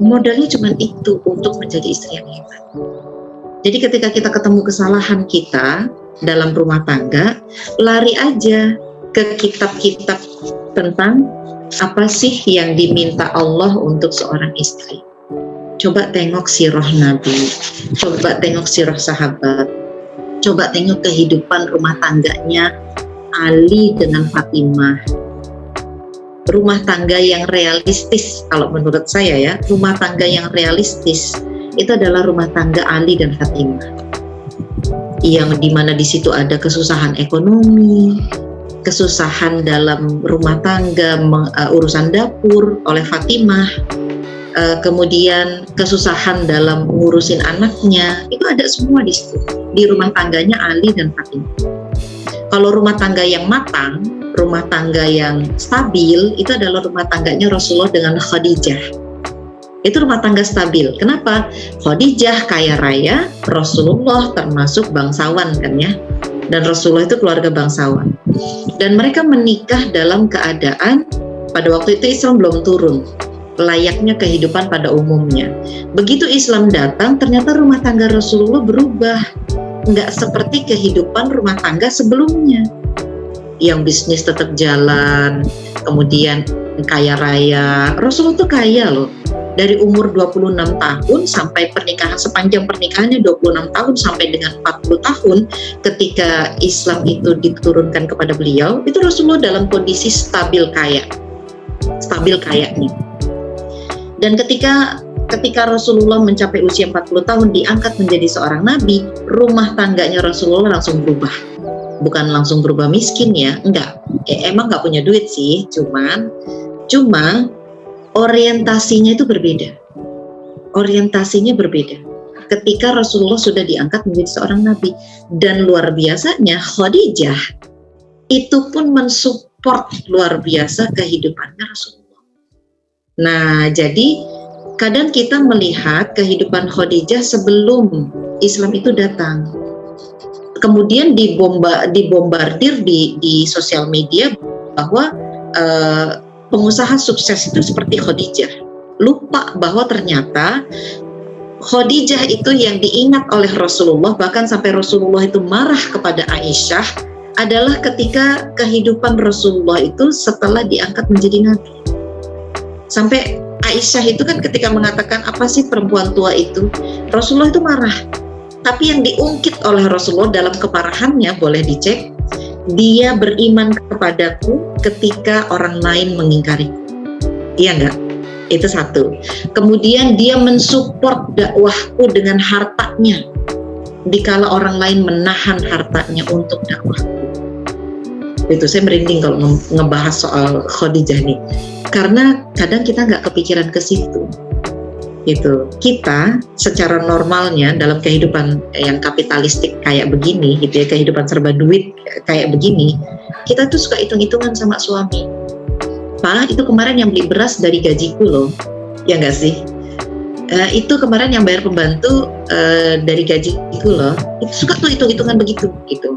Modalnya cuma itu untuk menjadi istri yang hebat. Jadi ketika kita ketemu kesalahan kita dalam rumah tangga, lari aja ke kitab-kitab tentang apa sih yang diminta Allah untuk seorang istri. Coba tengok sirah Nabi, coba tengok sirah sahabat, coba tengok kehidupan rumah tangganya Ali dengan Fatimah. Rumah tangga yang realistis, kalau menurut saya ya, rumah tangga yang realistis itu adalah rumah tangga Ali dan Fatimah, yang dimana di situ ada kesusahan ekonomi, kesusahan dalam rumah tangga, urusan dapur oleh Fatimah, kemudian kesusahan dalam ngurusin anaknya, itu ada semua di situ, di rumah tangganya Ali dan Fatimah. Kalau rumah tangga yang matang, rumah tangga yang stabil, itu adalah rumah tangganya Rasulullah dengan Khadijah. Itu rumah tangga stabil. Kenapa? Khadijah kaya raya, Rasulullah termasuk bangsawan kan ya. Dan Rasulullah itu keluarga bangsawan. Dan mereka menikah dalam keadaan pada waktu itu Islam belum turun, layaknya kehidupan pada umumnya. Begitu Islam datang, ternyata rumah tangga Rasulullah berubah. Nggak seperti kehidupan rumah tangga sebelumnya. Yang bisnis tetap jalan, kemudian kaya raya. Rasulullah tuh kaya loh. dari umur 26 tahun sampai pernikahan, sepanjang pernikahannya 26 tahun sampai dengan 40 tahun ketika Islam itu diturunkan kepada beliau, itu Rasulullah dalam kondisi stabil kayaknya. Dan ketika Rasulullah mencapai usia 40 tahun diangkat menjadi seorang nabi, rumah tangganya Rasulullah langsung berubah. Bukan langsung berubah miskin ya, enggak. Emang nggak punya duit sih, cuma orientasinya itu berbeda. Orientasinya berbeda. Ketika Rasulullah sudah diangkat menjadi seorang nabi, dan luar biasanya Khadijah itu pun mensupport luar biasa kehidupannya Rasulullah. Nah, jadi kadang kita melihat kehidupan Khadijah sebelum Islam itu datang. Kemudian dibombardir di sosial media bahwa pengusaha sukses itu seperti Khadijah. Lupa bahwa ternyata Khadijah itu yang diingat oleh Rasulullah, bahkan sampai Rasulullah itu marah kepada Aisyah, adalah ketika kehidupan Rasulullah itu setelah diangkat menjadi nabi. Sampai Aisyah itu kan ketika mengatakan, apa sih perempuan tua itu? Rasulullah itu marah. Tapi yang diungkit oleh Rasulullah dalam kemarahannya, boleh dicek, dia beriman kepadaku ketika orang lain mengingkariku. Iya enggak? Itu satu. Kemudian dia mensupport dakwahku dengan hartanya dikala orang lain menahan hartanya untuk dakwahku. Itu saya merinding kalau ngebahas soal Khadijah nih, karena kadang kita nggak kepikiran ke situ. Itu kita secara normalnya dalam kehidupan yang kapitalistik kayak begini gitu ya, kehidupan serba duit kayak begini, kita tuh suka hitung-hitungan sama suami. Pak, itu kemarin yang beli beras dari gajiku loh, ya nggak sih? Itu kemarin yang bayar pembantu dari gajiku loh. Itu suka tuh hitung-hitungan begitu gitu.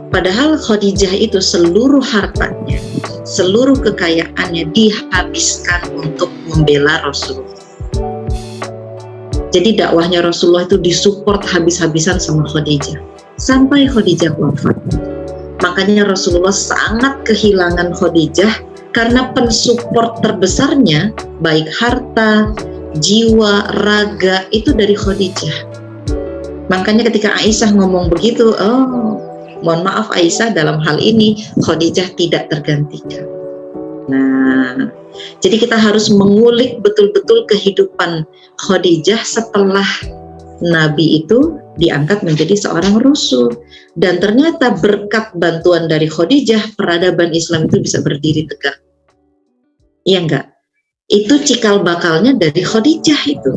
Padahal Khadijah itu seluruh hartanya, seluruh kekayaannya dihabiskan untuk membela Rasulullah. Jadi dakwahnya Rasulullah itu disupport habis-habisan sama Khadijah sampai Khadijah wafat. Makanya Rasulullah sangat kehilangan Khadijah karena pensupport terbesarnya baik harta, jiwa, raga itu dari Khadijah. Makanya ketika Aisyah ngomong begitu, mohon maaf Aisyah, dalam hal ini Khadijah tidak tergantikan. Nah, jadi kita harus mengulik betul-betul kehidupan Khadijah setelah Nabi itu diangkat menjadi seorang Rasul. Dan ternyata berkat bantuan dari Khadijah, peradaban Islam itu bisa berdiri tegak. Iya enggak? Itu cikal bakalnya dari Khadijah itu.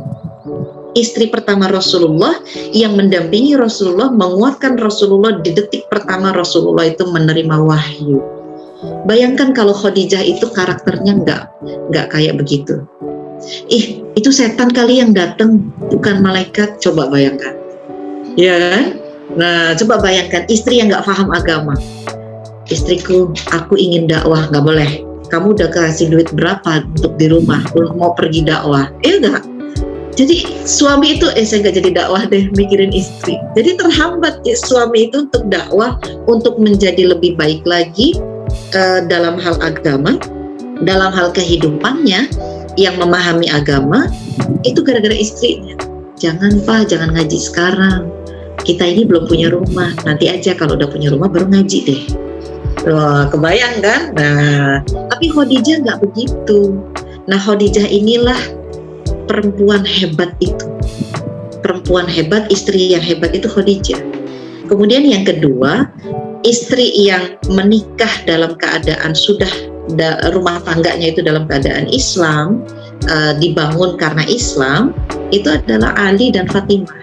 Istri pertama Rasulullah yang mendampingi Rasulullah, menguatkan Rasulullah di detik pertama Rasulullah itu menerima wahyu. Bayangkan kalau Khadijah itu karakternya nggak kayak begitu. Itu setan kali yang datang, bukan malaikat. Coba bayangkan, ya kan? Nah, coba bayangkan istri yang nggak paham agama. Istriku, aku ingin dakwah, nggak boleh. Kamu udah kasih duit berapa untuk di rumah? Mau pergi dakwah? Enggak. Jadi suami itu saya nggak jadi dakwah deh, mikirin istri. Jadi terhambat ya suami itu untuk dakwah, untuk menjadi lebih baik lagi dalam hal agama, dalam hal kehidupannya, yang memahami agama, itu gara-gara istrinya. Jangan Pak, jangan ngaji sekarang. Kita ini belum punya rumah. Nanti aja kalau udah punya rumah baru ngaji deh. Wah, kebayang kan? Nah, tapi Khadijah nggak begitu. Nah, Khadijah inilah perempuan hebat itu. Perempuan hebat, istri yang hebat itu Khadijah. Kemudian yang kedua, istri yang menikah dalam keadaan sudah rumah tangganya itu dalam keadaan Islam, dibangun karena Islam, itu adalah Ali dan Fatimah.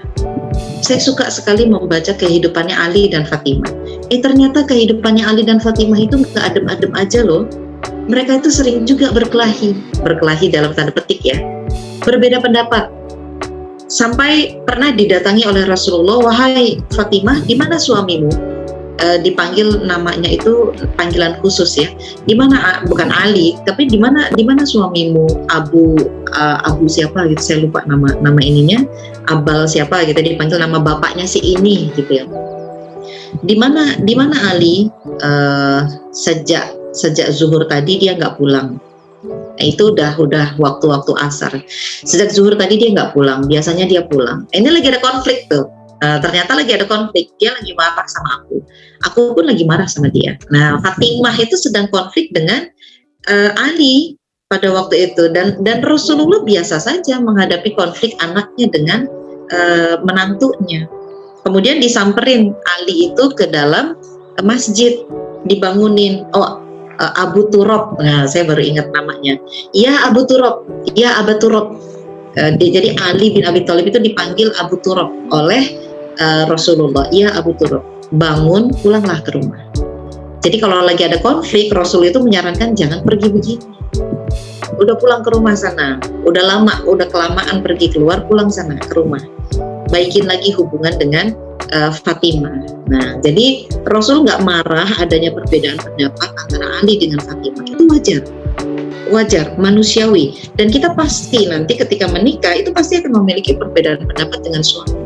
Saya suka sekali membaca kehidupannya Ali dan Fatimah. Ternyata kehidupannya Ali dan Fatimah itu nggak adem-adem aja loh. Mereka itu sering juga berkelahi dalam tanda petik ya, berbeda pendapat. Sampai pernah didatangi oleh Rasulullah, wahai Fatimah, di mana suamimu? Dipanggil namanya itu panggilan khusus ya. Di mana, bukan Ali, tapi di mana suamimu? Abu siapa gitu, saya lupa nama ininya. Abal siapa gitu, dipanggil nama bapaknya si ini gitu ya. Di mana Ali? Sejak zuhur tadi dia nggak pulang. Nah, itu udah waktu-waktu asar. Sejak zuhur tadi dia nggak pulang, biasanya dia pulang. Ini lagi ada konflik tuh. Ternyata lagi ada konflik, dia lagi marah sama aku pun lagi marah sama dia. Nah, Fatimah itu sedang konflik dengan Ali pada waktu itu, dan Rasulullah biasa saja menghadapi konflik anaknya dengan menantunya. Kemudian disamperin Ali itu ke dalam masjid, dibangunin. Abu Turab, nah saya baru ingat namanya. Iya Abu Turab, iya Abu Turab. Jadi Ali bin Abi Thalib itu dipanggil Abu Turab oleh Rasulullah. Iya Abu Turab, bangun, pulanglah ke rumah. Jadi kalau lagi ada konflik, Rasul itu menyarankan jangan pergi begini. Udah pulang ke rumah sana, udah lama, udah kelamaan pergi keluar, pulang sana ke rumah. Baikin lagi hubungan dengan Fatimah. Nah, jadi Rasul nggak marah adanya perbedaan pendapat antara Ali dengan Fatimah. Itu wajar, manusiawi. Dan kita pasti nanti ketika menikah itu pasti akan memiliki perbedaan pendapat dengan suami.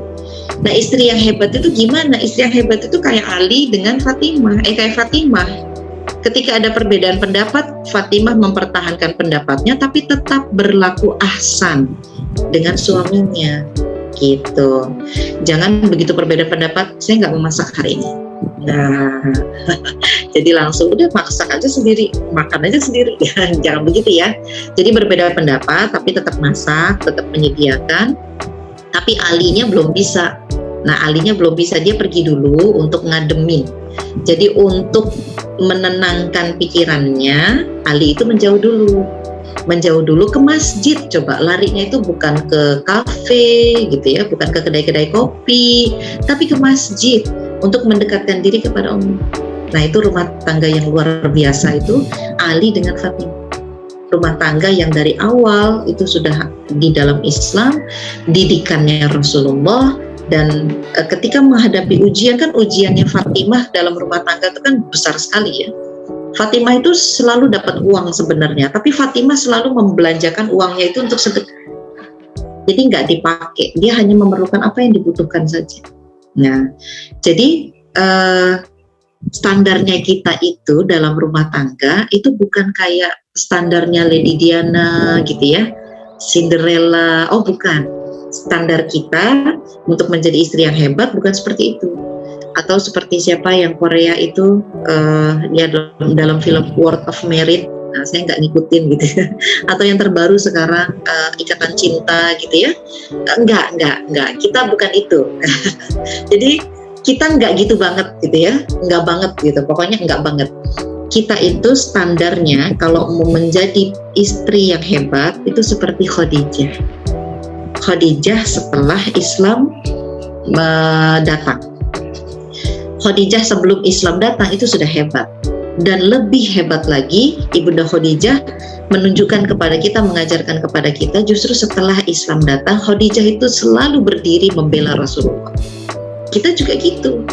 Nah, istri yang hebat itu gimana? Istri yang hebat itu kayak Ali dengan Fatimah. Kayak Fatimah. Ketika ada perbedaan pendapat, Fatimah mempertahankan pendapatnya, tapi tetap berlaku ahsan dengan suaminya. Gitu. Jangan begitu berbeda pendapat, saya nggak memasak hari ini. Nah, jadi langsung udah masak aja sendiri, makan aja sendiri. Jangan begitu ya. Jadi berbeda pendapat, tapi tetap masak, tetap menyediakan. Tapi Alinya belum bisa. Nah, Alinya belum bisa, dia pergi dulu untuk ngademin. Jadi untuk menenangkan pikirannya, Ali itu menjauh dulu ke masjid. Coba larinya itu bukan ke kafe gitu ya, bukan ke kedai-kedai kopi, tapi ke masjid untuk mendekatkan diri kepada Allah. Nah, itu rumah tangga yang luar biasa itu Ali dengan Fatimah. Rumah tangga yang dari awal itu sudah di dalam Islam, didikannya Rasulullah. Dan ketika menghadapi ujian, kan ujiannya Fatimah dalam rumah tangga itu kan besar sekali ya. Fatimah itu selalu dapat uang sebenarnya, tapi Fatimah selalu membelanjakan uangnya itu untuk sedekah. Jadi nggak dipakai, dia hanya memerlukan apa yang dibutuhkan saja. Nah, jadi standarnya kita itu dalam rumah tangga itu bukan kayak standarnya Lady Diana gitu ya, Cinderella. Oh bukan, standar kita untuk menjadi istri yang hebat bukan seperti itu. Atau seperti siapa yang Korea itu ya dalam film World of Merit, nah saya nggak ngikutin gitu ya. Atau yang terbaru sekarang Ikatan Cinta gitu ya, enggak, kita bukan itu. Jadi kita nggak gitu banget gitu ya, nggak banget gitu, pokoknya nggak banget. Kita itu standarnya kalau mau menjadi istri yang hebat itu seperti Khadijah setelah Islam datang. Khadijah sebelum Islam datang itu sudah hebat. Dan lebih hebat lagi, Ibunda Khadijah menunjukkan kepada kita, mengajarkan kepada kita, justru setelah Islam datang, Khadijah itu selalu berdiri membela Rasulullah. Kita juga gitu.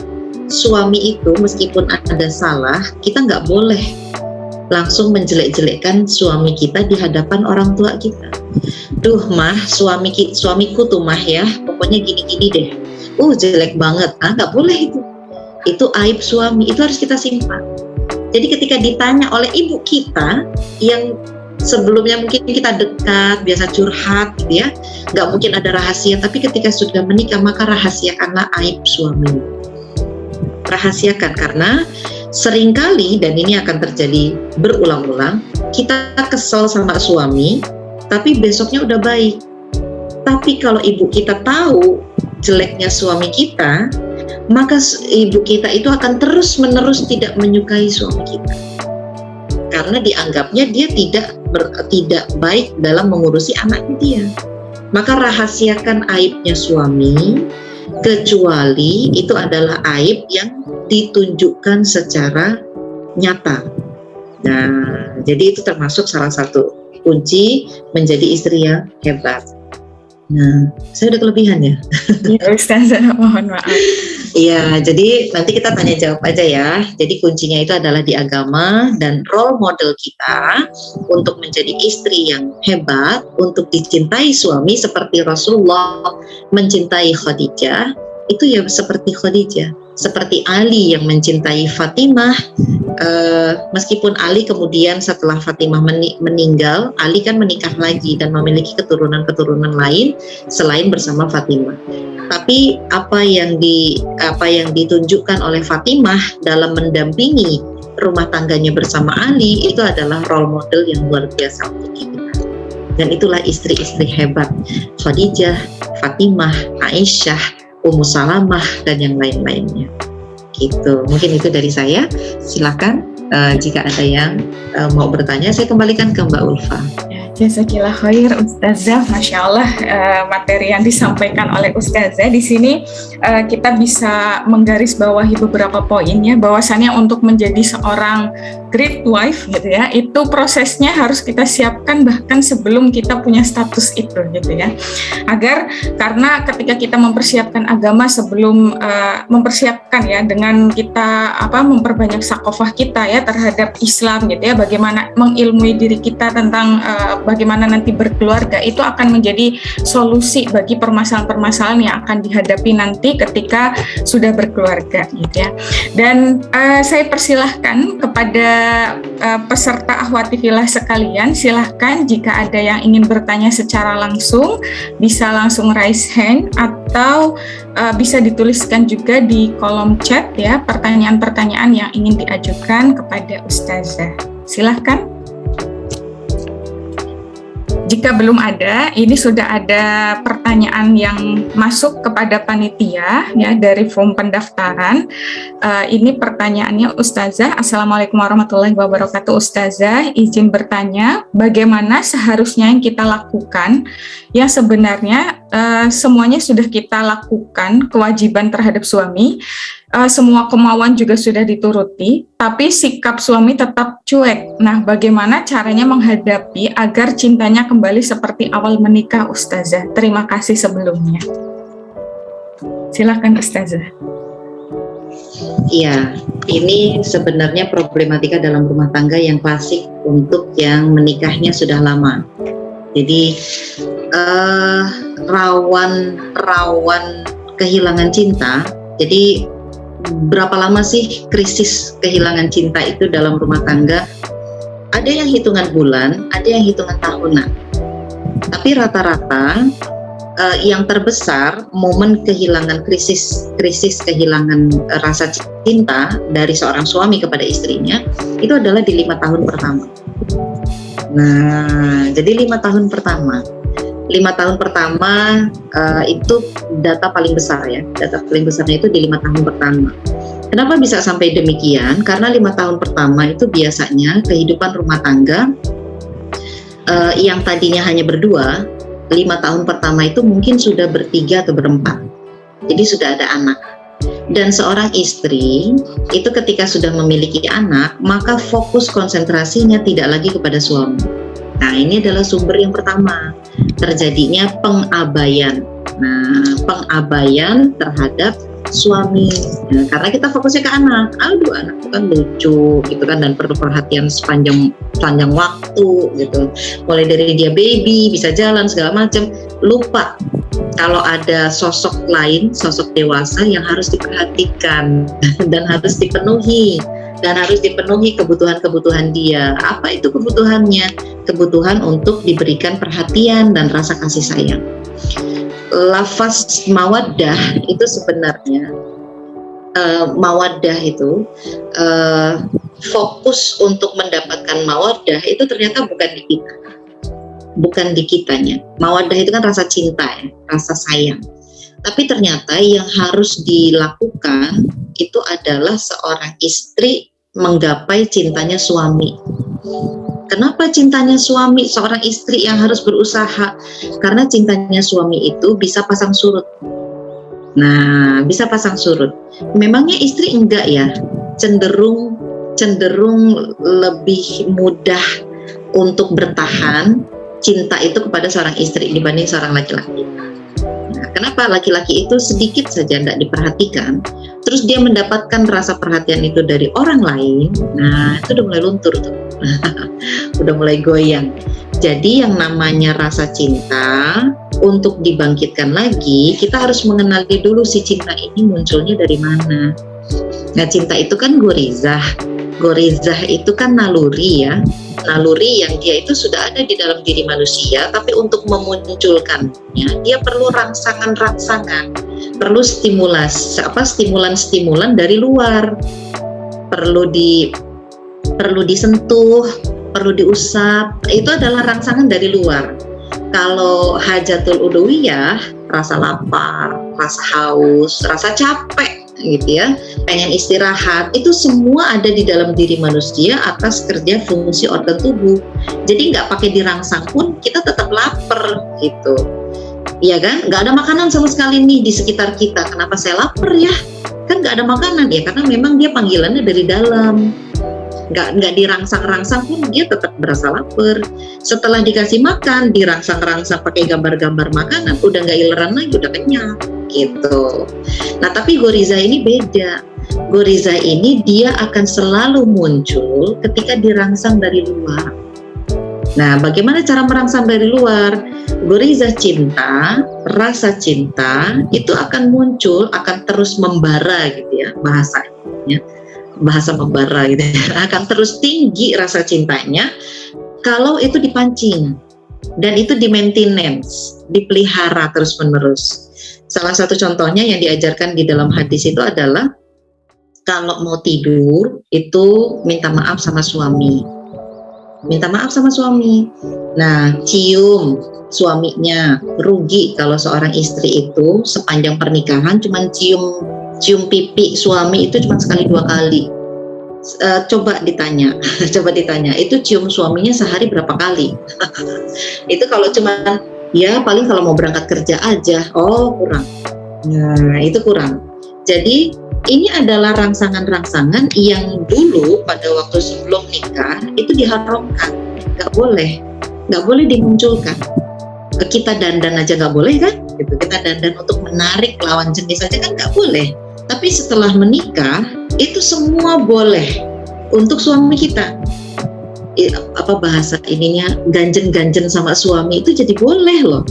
Suami itu meskipun ada salah, kita nggak boleh langsung menjelek-jelekkan suami kita di hadapan orang tua kita. Duh mah, suamiku tuh mah ya, pokoknya gini-gini deh. Jelek banget. Nggak boleh itu. Itu aib suami, itu harus kita simpan. Jadi ketika ditanya oleh ibu kita yang sebelumnya mungkin kita dekat, biasa curhat gitu ya, nggak mungkin ada rahasia, tapi ketika sudah menikah maka rahasiakanlah aib suami. Rahasiakan, karena seringkali, dan ini akan terjadi berulang-ulang, kita kesel sama suami tapi besoknya udah baik. Tapi kalau ibu kita tahu jeleknya suami kita, maka ibu kita itu akan terus-menerus tidak menyukai suami kita, karena dianggapnya dia tidak baik dalam mengurusi anaknya dia. Maka rahasiakan aibnya suami, kecuali itu adalah aib yang ditunjukkan secara nyata. Nah, jadi itu termasuk salah satu kunci menjadi istri yang hebat. Nah, saya udah kelebihan ya? Ya Ustazah, mohon maaf. Iya, jadi nanti kita tanya jawab aja ya. Jadi kuncinya itu adalah di agama, dan role model kita untuk menjadi istri yang hebat, untuk dicintai suami seperti Rasulullah mencintai Khadijah, itu ya seperti Khadijah. seperti Ali yang mencintai Fatimah, meskipun Ali kemudian setelah Fatimah meninggal, Ali kan menikah lagi dan memiliki keturunan-keturunan lain selain bersama Fatimah. Tapi apa yang ditunjukkan oleh Fatimah dalam mendampingi rumah tangganya bersama Ali itu adalah role model yang luar biasa untuk kita. Dan itulah istri-istri hebat, Khadijah, Fatimah, Aisyah, Ummu Salamah, dan yang lain-lainnya. Gitu. Mungkin itu dari saya. Silakan jika ada yang mau bertanya, saya kembalikan ke Mbak Ulfa. Jazakillah khair Ustazah, Masya Allah materi yang disampaikan oleh Ustazah di sini kita bisa menggarisbawahi beberapa poinnya, bahwasannya untuk menjadi seorang great wife gitu ya, itu prosesnya harus kita siapkan bahkan sebelum kita punya status itu gitu ya, agar karena ketika kita mempersiapkan agama sebelum mempersiapkan ya dengan kita memperbanyak sakofah kita ya terhadap Islam gitu ya, bagaimana mengilmui diri kita tentang bagaimana nanti berkeluarga, itu akan menjadi solusi bagi permasalahan-permasalahan yang akan dihadapi nanti ketika sudah berkeluarga gitu ya. Dan saya persilahkan kepada peserta Akhwati Fillah sekalian, silahkan jika ada yang ingin bertanya secara langsung bisa langsung raise hand atau bisa dituliskan juga di kolom chat ya pertanyaan-pertanyaan yang ingin diajukan kepada Ustazah. Silahkan. Jika belum ada, ini sudah ada pertanyaan yang masuk kepada panitia ya dari form pendaftaran. Ini pertanyaannya Ustazah. Assalamualaikum warahmatullahi wabarakatuh. Ustazah, izin bertanya, bagaimana seharusnya yang kita lakukan yang sebenarnya semuanya sudah kita lakukan, kewajiban terhadap suami, semua kemauan juga sudah dituruti, tapi sikap suami tetap cuek. Nah, bagaimana caranya menghadapi agar cintanya kembali seperti awal menikah, Ustazah? Terima kasih sebelumnya. Silakan Ustazah. Iya, ini sebenarnya problematika dalam rumah tangga yang klasik untuk yang menikahnya sudah lama. Jadi rawan kehilangan cinta. Jadi berapa lama sih krisis kehilangan cinta itu dalam rumah tangga? Ada yang hitungan bulan, ada yang hitungan tahunan. Tapi rata-rata yang terbesar momen kehilangan krisis kehilangan rasa cinta dari seorang suami kepada istrinya itu adalah di 5 tahun pertama. Nah, jadi 5 tahun pertama itu data paling besar ya. Data paling besarnya itu di 5 tahun pertama. Kenapa bisa sampai demikian? Karena 5 tahun pertama itu biasanya kehidupan rumah tangga yang tadinya hanya berdua, 5 tahun pertama itu mungkin sudah bertiga atau berempat. Jadi sudah ada anak. Dan seorang istri itu ketika sudah memiliki anak, maka fokus konsentrasinya tidak lagi kepada suami. Nah, ini adalah sumber yang pertama, terjadinya pengabaian. Nah, pengabaian terhadap suami. Nah, karena kita fokusnya ke anak. Aduh, anak itu kan lucu gitu kan, dan perlu perhatian sepanjang waktu gitu. Mulai dari dia baby, bisa jalan segala macam, lupa kalau ada sosok lain, sosok dewasa yang harus diperhatikan dan harus dipenuhi kebutuhan-kebutuhan dia. Apa itu kebutuhannya? Kebutuhan untuk diberikan perhatian dan rasa kasih sayang. Lafaz mawaddah itu sebenarnya mawaddah itu fokus untuk mendapatkan mawaddah itu ternyata bukan di kitanya. Mawaddah itu kan rasa cinta ya, rasa sayang. Tapi ternyata yang harus dilakukan itu adalah seorang istri menggapai cintanya suami. Kenapa cintanya suami, seorang istri yang harus berusaha? Karena cintanya suami itu bisa pasang surut. Nah, bisa pasang surut. Memangnya istri enggak ya? Cenderung lebih mudah untuk bertahan cinta itu kepada seorang istri dibanding seorang laki-laki. Nah, kenapa laki-laki itu sedikit saja tidak diperhatikan, terus dia mendapatkan rasa perhatian itu dari orang lain, nah itu udah mulai luntur tuh. Udah mulai goyang. Jadi yang namanya rasa cinta untuk dibangkitkan lagi, kita harus mengenali dulu si cinta ini munculnya dari mana. Nah, cinta itu kan gorizah. Gorizah itu kan naluri ya. Naluri yang dia itu sudah ada di dalam diri manusia, tapi untuk memunculkannya dia perlu rangsangan-rangsangan, perlu stimulan-stimulan dari luar, perlu disentuh, perlu diusap. Itu adalah rangsangan dari luar. Kalau hajatul udhuwiyah, rasa lapar, rasa haus, rasa capek gitu ya, pengen istirahat, itu semua ada di dalam diri manusia atas kerja fungsi organ tubuh. Jadi nggak pakai dirangsang pun kita tetap lapar gitu, iya kan? Nggak ada makanan sama sekali nih di sekitar kita, kenapa saya lapar ya? Kan nggak ada makanan ya, karena memang dia panggilannya dari dalam. Nggak dirangsang-rangsang pun dia tetap berasa lapar. Setelah dikasih makan, dirangsang-rangsang pakai gambar-gambar makanan, udah nggak ileran lagi, udah kenyang gitu. Nah, tapi goriza ini beda. Goriza ini dia akan selalu muncul ketika dirangsang dari luar. Nah, bagaimana cara merangsang dari luar? Goriza cinta, rasa cinta itu akan muncul, akan terus membara gitu ya bahasanya. Bahasa membara gitu ya. Akan terus tinggi rasa cintanya kalau itu dipancing dan itu di maintenance, dipelihara terus menerus. Salah satu contohnya yang diajarkan di dalam hadis itu adalah kalau mau tidur itu minta maaf sama suami. Minta maaf sama suami. Nah, cium suaminya. Rugi kalau seorang istri itu sepanjang pernikahan cuma cium pipi suami itu cuma sekali 2 kali. Coba ditanya, itu cium suaminya sehari berapa kali? Itu kalau cuma ya paling kalau mau berangkat kerja aja, kurang. Nah, itu kurang. Jadi ini adalah rangsangan-rangsangan yang dulu pada waktu sebelum nikah itu diharamkan, nggak boleh dimunculkan. Kita dandan aja nggak boleh kan? Gitu. Kita dandan untuk menarik lawan jenis aja kan nggak boleh. Tapi setelah menikah itu semua boleh untuk suami kita. Apa bahasa ininya, ganjen-ganjen sama suami itu jadi boleh loh.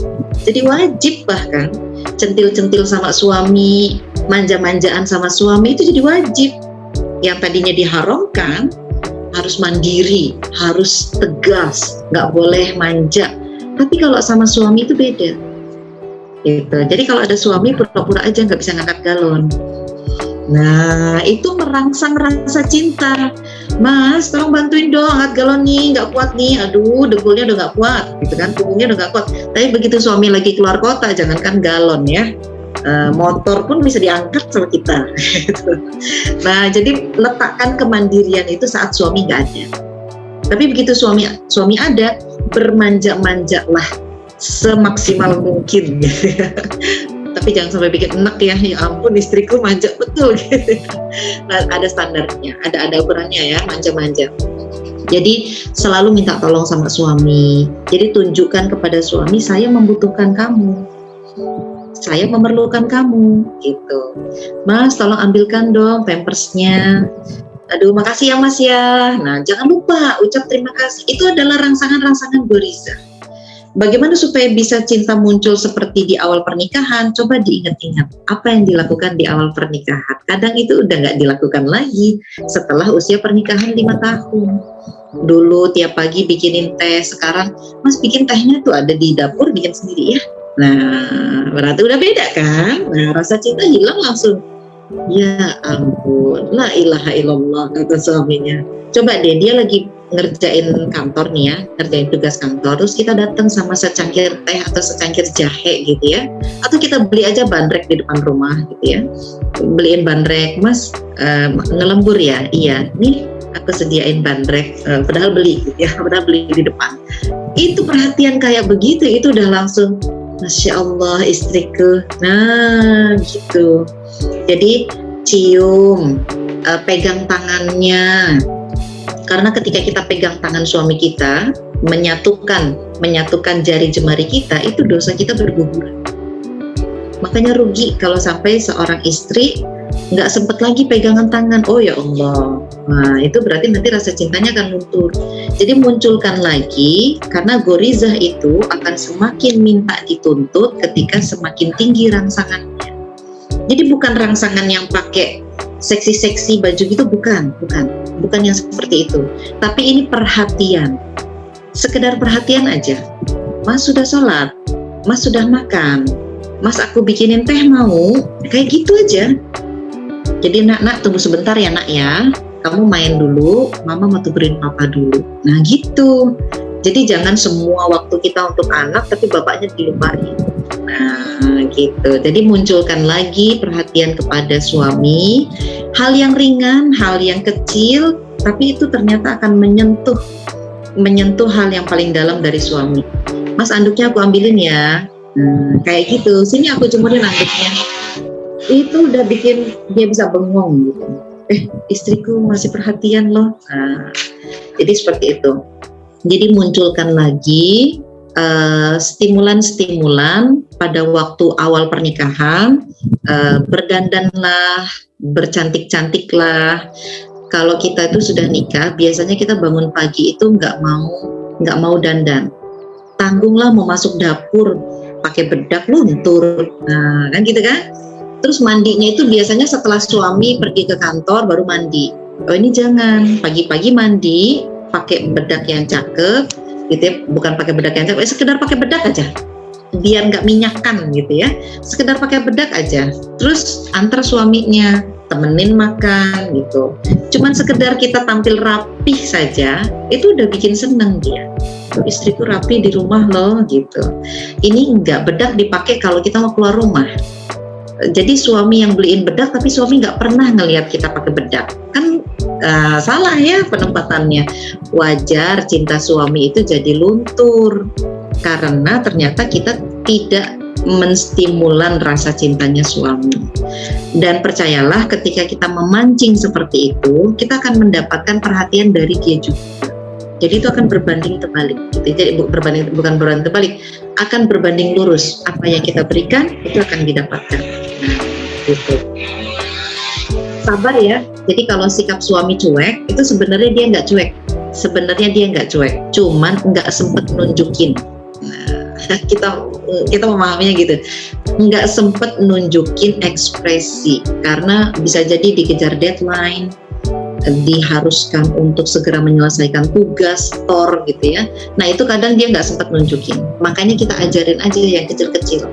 Jadi wajib, bahkan centil-centil sama suami, manja-manjaan sama suami itu jadi wajib. Yang tadinya diharamkan harus mandiri, harus tegas, nggak boleh manja. Tapi kalau sama suami itu beda. Gitu. Jadi kalau ada suami pura-pura aja nggak bisa ngangkat galon. Nah, itu merangsang rasa cinta. Mas, tolong bantuin dong angkat galon nih, nggak kuat nih. Aduh, dengkulnya udah nggak kuat, gitu kan? Punggungnya udah nggak kuat. Tapi begitu suami lagi keluar kota, jangankan galon ya, motor pun bisa diangkat sama kita. Nah, jadi letakkan kemandirian itu saat suami nggak ada. Tapi begitu suami ada, bermanja-manjalah semaksimal mungkin. Tapi jangan sampai bikin enak ya ampun istriku manja betul gitu. Nah, ada standarnya, ada ukurannya ya, manja-manja. Jadi selalu minta tolong sama suami. Jadi tunjukkan kepada suami, saya membutuhkan kamu, saya memerlukan kamu gitu. Mas, tolong ambilkan dong pampersnya. Aduh, makasih ya Mas ya. Nah, jangan lupa ucap terima kasih. Itu adalah rangsangan-rangsangan goriza. Bagaimana supaya bisa cinta muncul seperti di awal pernikahan? Coba diingat-ingat apa yang dilakukan di awal pernikahan. Kadang itu udah nggak dilakukan lagi setelah usia pernikahan 5 tahun. Dulu tiap pagi bikinin teh, sekarang Mas bikin tehnya tuh ada di dapur, bikin sendiri ya. Nah, berarti udah beda kan? Nah, rasa cinta hilang langsung. Ya ampun, la ilaha illallah, kata suaminya. Coba deh, dia lagi ngerjain kantor nih ya, ngerjain tugas kantor, terus kita datang sama secangkir teh atau secangkir jahe gitu ya, atau kita beli aja bandrek di depan rumah gitu ya, beliin bandrek, Mas ngelembur ya, iya nih aku sediain bandrek, padahal beli gitu ya, padahal beli di depan. Itu perhatian kayak begitu, itu udah langsung Masya Allah istriku. Nah gitu. Jadi cium, pegang tangannya. Karena ketika kita pegang tangan suami kita, menyatukan jari jemari kita, itu dosa kita berguguran. Makanya rugi kalau sampai seorang istri nggak sempet lagi pegangan tangan. Oh ya Allah, nah itu berarti nanti rasa cintanya akan luntur. Jadi munculkan lagi, karena gorizah itu akan semakin minta dituntut ketika semakin tinggi rangsangannya. Jadi bukan rangsangan yang pakai seksi-seksi baju gitu, bukan yang seperti itu. Tapi ini perhatian, sekedar perhatian aja. Mas sudah sholat, Mas sudah makan, Mas aku bikinin teh mau, kayak gitu aja. Jadi nak tunggu sebentar ya nak ya, kamu main dulu, mama mau tukerin papa dulu. Nah gitu. Jadi jangan semua waktu kita untuk anak tapi bapaknya dilupain. Nah gitu. Jadi munculkan lagi perhatian kepada suami, hal yang ringan, hal yang kecil, tapi itu ternyata akan menyentuh hal yang paling dalam dari suami. Mas, anduknya aku ambilin ya. Kayak gitu. Sini aku jemurin anduknya. Itu udah bikin dia bisa bengong gitu. Istriku masih perhatian loh. Nah, jadi seperti itu. Jadi munculkan lagi stimulan-stimulan pada waktu awal pernikahan, berdandanlah, bercantik-cantiklah. Kalau kita itu sudah nikah, biasanya kita bangun pagi itu nggak mau dandan. Tanggunglah mau masuk dapur, pakai bedak luntur, nah kan gitu kan. Terus mandinya itu biasanya setelah suami pergi ke kantor baru mandi. Oh ini jangan, pagi-pagi mandi pakai bedak yang cakep gitu ya, bukan pakai bedak yang cakep, sekedar pakai bedak aja biar nggak minyakan gitu ya, sekedar pakai bedak aja. Terus antar suaminya, temenin makan gitu, cuman sekedar kita tampil rapih saja itu udah bikin seneng dia. Istriku rapi di rumah loh gitu. Ini enggak, bedak dipakai kalau kita mau keluar rumah. Jadi suami yang beliin bedak tapi suami nggak pernah ngelihat kita pakai bedak kan, salah ya penempatannya. Wajar cinta suami itu jadi luntur karena ternyata kita tidak menstimulan rasa cintanya suami. Dan percayalah ketika kita memancing seperti itu, kita akan mendapatkan perhatian dari dia juga. Jadi itu akan berbanding terbalik gitu. Jadi bukan berbanding terbalik, akan berbanding lurus. Apa yang kita berikan itu akan didapatkan. Nah, gitu. Sabar ya. Jadi kalau sikap suami cuek, itu sebenarnya dia nggak cuek. Cuman nggak sempet nunjukin. Nah, kita memahaminya gitu. Nggak sempet nunjukin ekspresi karena bisa jadi dikejar deadline, diharuskan untuk segera menyelesaikan tugas tor gitu ya. Nah itu kadang dia nggak sempat nunjukin, makanya kita ajarin aja yang kecil-kecil.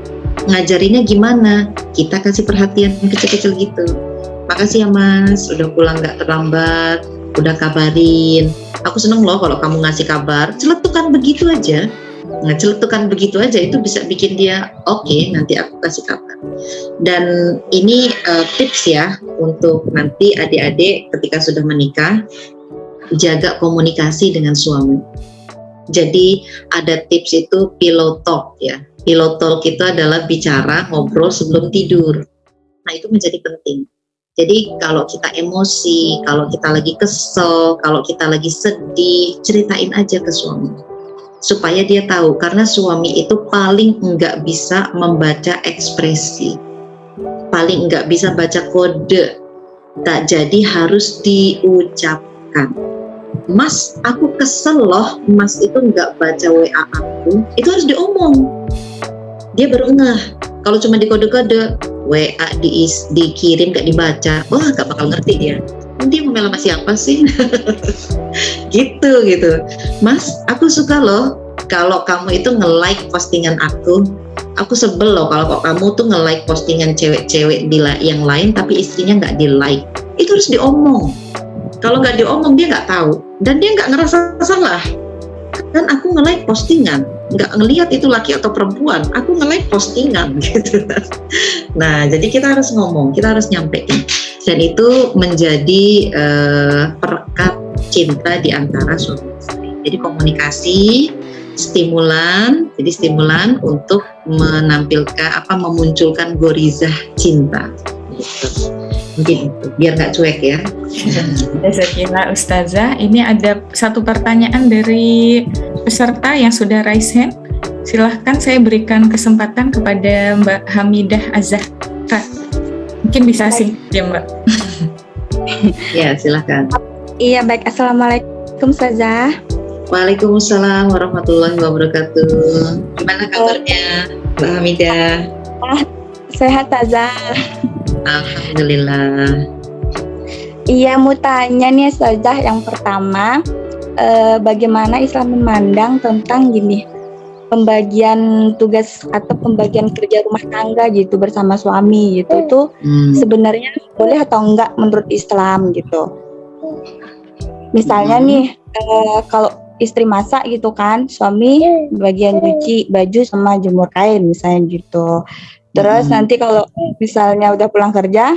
Ngajarinnya gimana? Kita kasih perhatian yang kecil-kecil gitu. Makasih ya mas, udah pulang nggak terlambat, udah kabarin. Aku seneng loh kalau kamu ngasih kabar. Celetukan begitu aja. Nah, celetukan begitu aja itu bisa bikin dia oke, nanti aku kasih kabar. Dan ini tips ya untuk nanti adik-adik ketika sudah menikah, jaga komunikasi dengan suami. Jadi ada tips itu pillow talk ya. Pillow talk itu adalah bicara, ngobrol sebelum tidur. Nah itu menjadi penting. Jadi kalau kita emosi, kalau kita lagi kesel, kalau kita lagi sedih, ceritain aja ke suami. Supaya dia tahu, karena suami itu paling enggak bisa membaca ekspresi, paling enggak bisa baca kode, tak jadi harus diucapkan. Mas, aku kesel loh, mas itu enggak baca WA aku, itu harus diomong. Dia baru ngeh. Kalau cuma di kode-kode, WA dikirim enggak dibaca, wah enggak bakal ngerti dia. Dia mau sama siapa sih? gitu. Mas, aku suka loh kalau kamu itu nge-like postingan aku. Aku sebel loh kalau kamu tuh nge-like postingan cewek-cewek yang lain tapi istrinya nggak di-like. Itu harus diomong. Kalau nggak diomong dia nggak tahu dan dia nggak ngerasa salah. Kan aku nge-like postingan, nggak ngelihat itu laki atau perempuan. Aku nge-like postingan gitu. Nah, jadi kita harus ngomong, kita harus nyampein. Dan itu menjadi perekat cinta di antara suami istri. Jadi komunikasi, stimulan untuk memunculkan gorizah cinta. Gitu. Mungkin itu, biar nggak cuek ya. Jazakillah Ustazah. Ini ada satu pertanyaan dari peserta yang sudah raise hand. Silahkan saya berikan kesempatan kepada Mbak Hamidah Az-Zahra. Mungkin bisa singkat ya Mbak. Ya silahkan. Iya baik, Assalamualaikum Ustazah. Waalaikumsalam warahmatullahi wabarakatuh. Gimana kabarnya Mbak Hamidah? Sehat Ustazah. Alhamdulillah. Iya, mau tanya nih Ustazah, yang pertama, bagaimana Islam memandang tentang gini, pembagian tugas atau pembagian kerja rumah tangga gitu bersama suami gitu, itu sebenarnya boleh atau enggak menurut Islam gitu. Misalnya nih, kalau istri masak gitu kan, suami bagian cuci baju sama jemur kain misalnya gitu. Terus nanti kalau misalnya udah pulang kerja,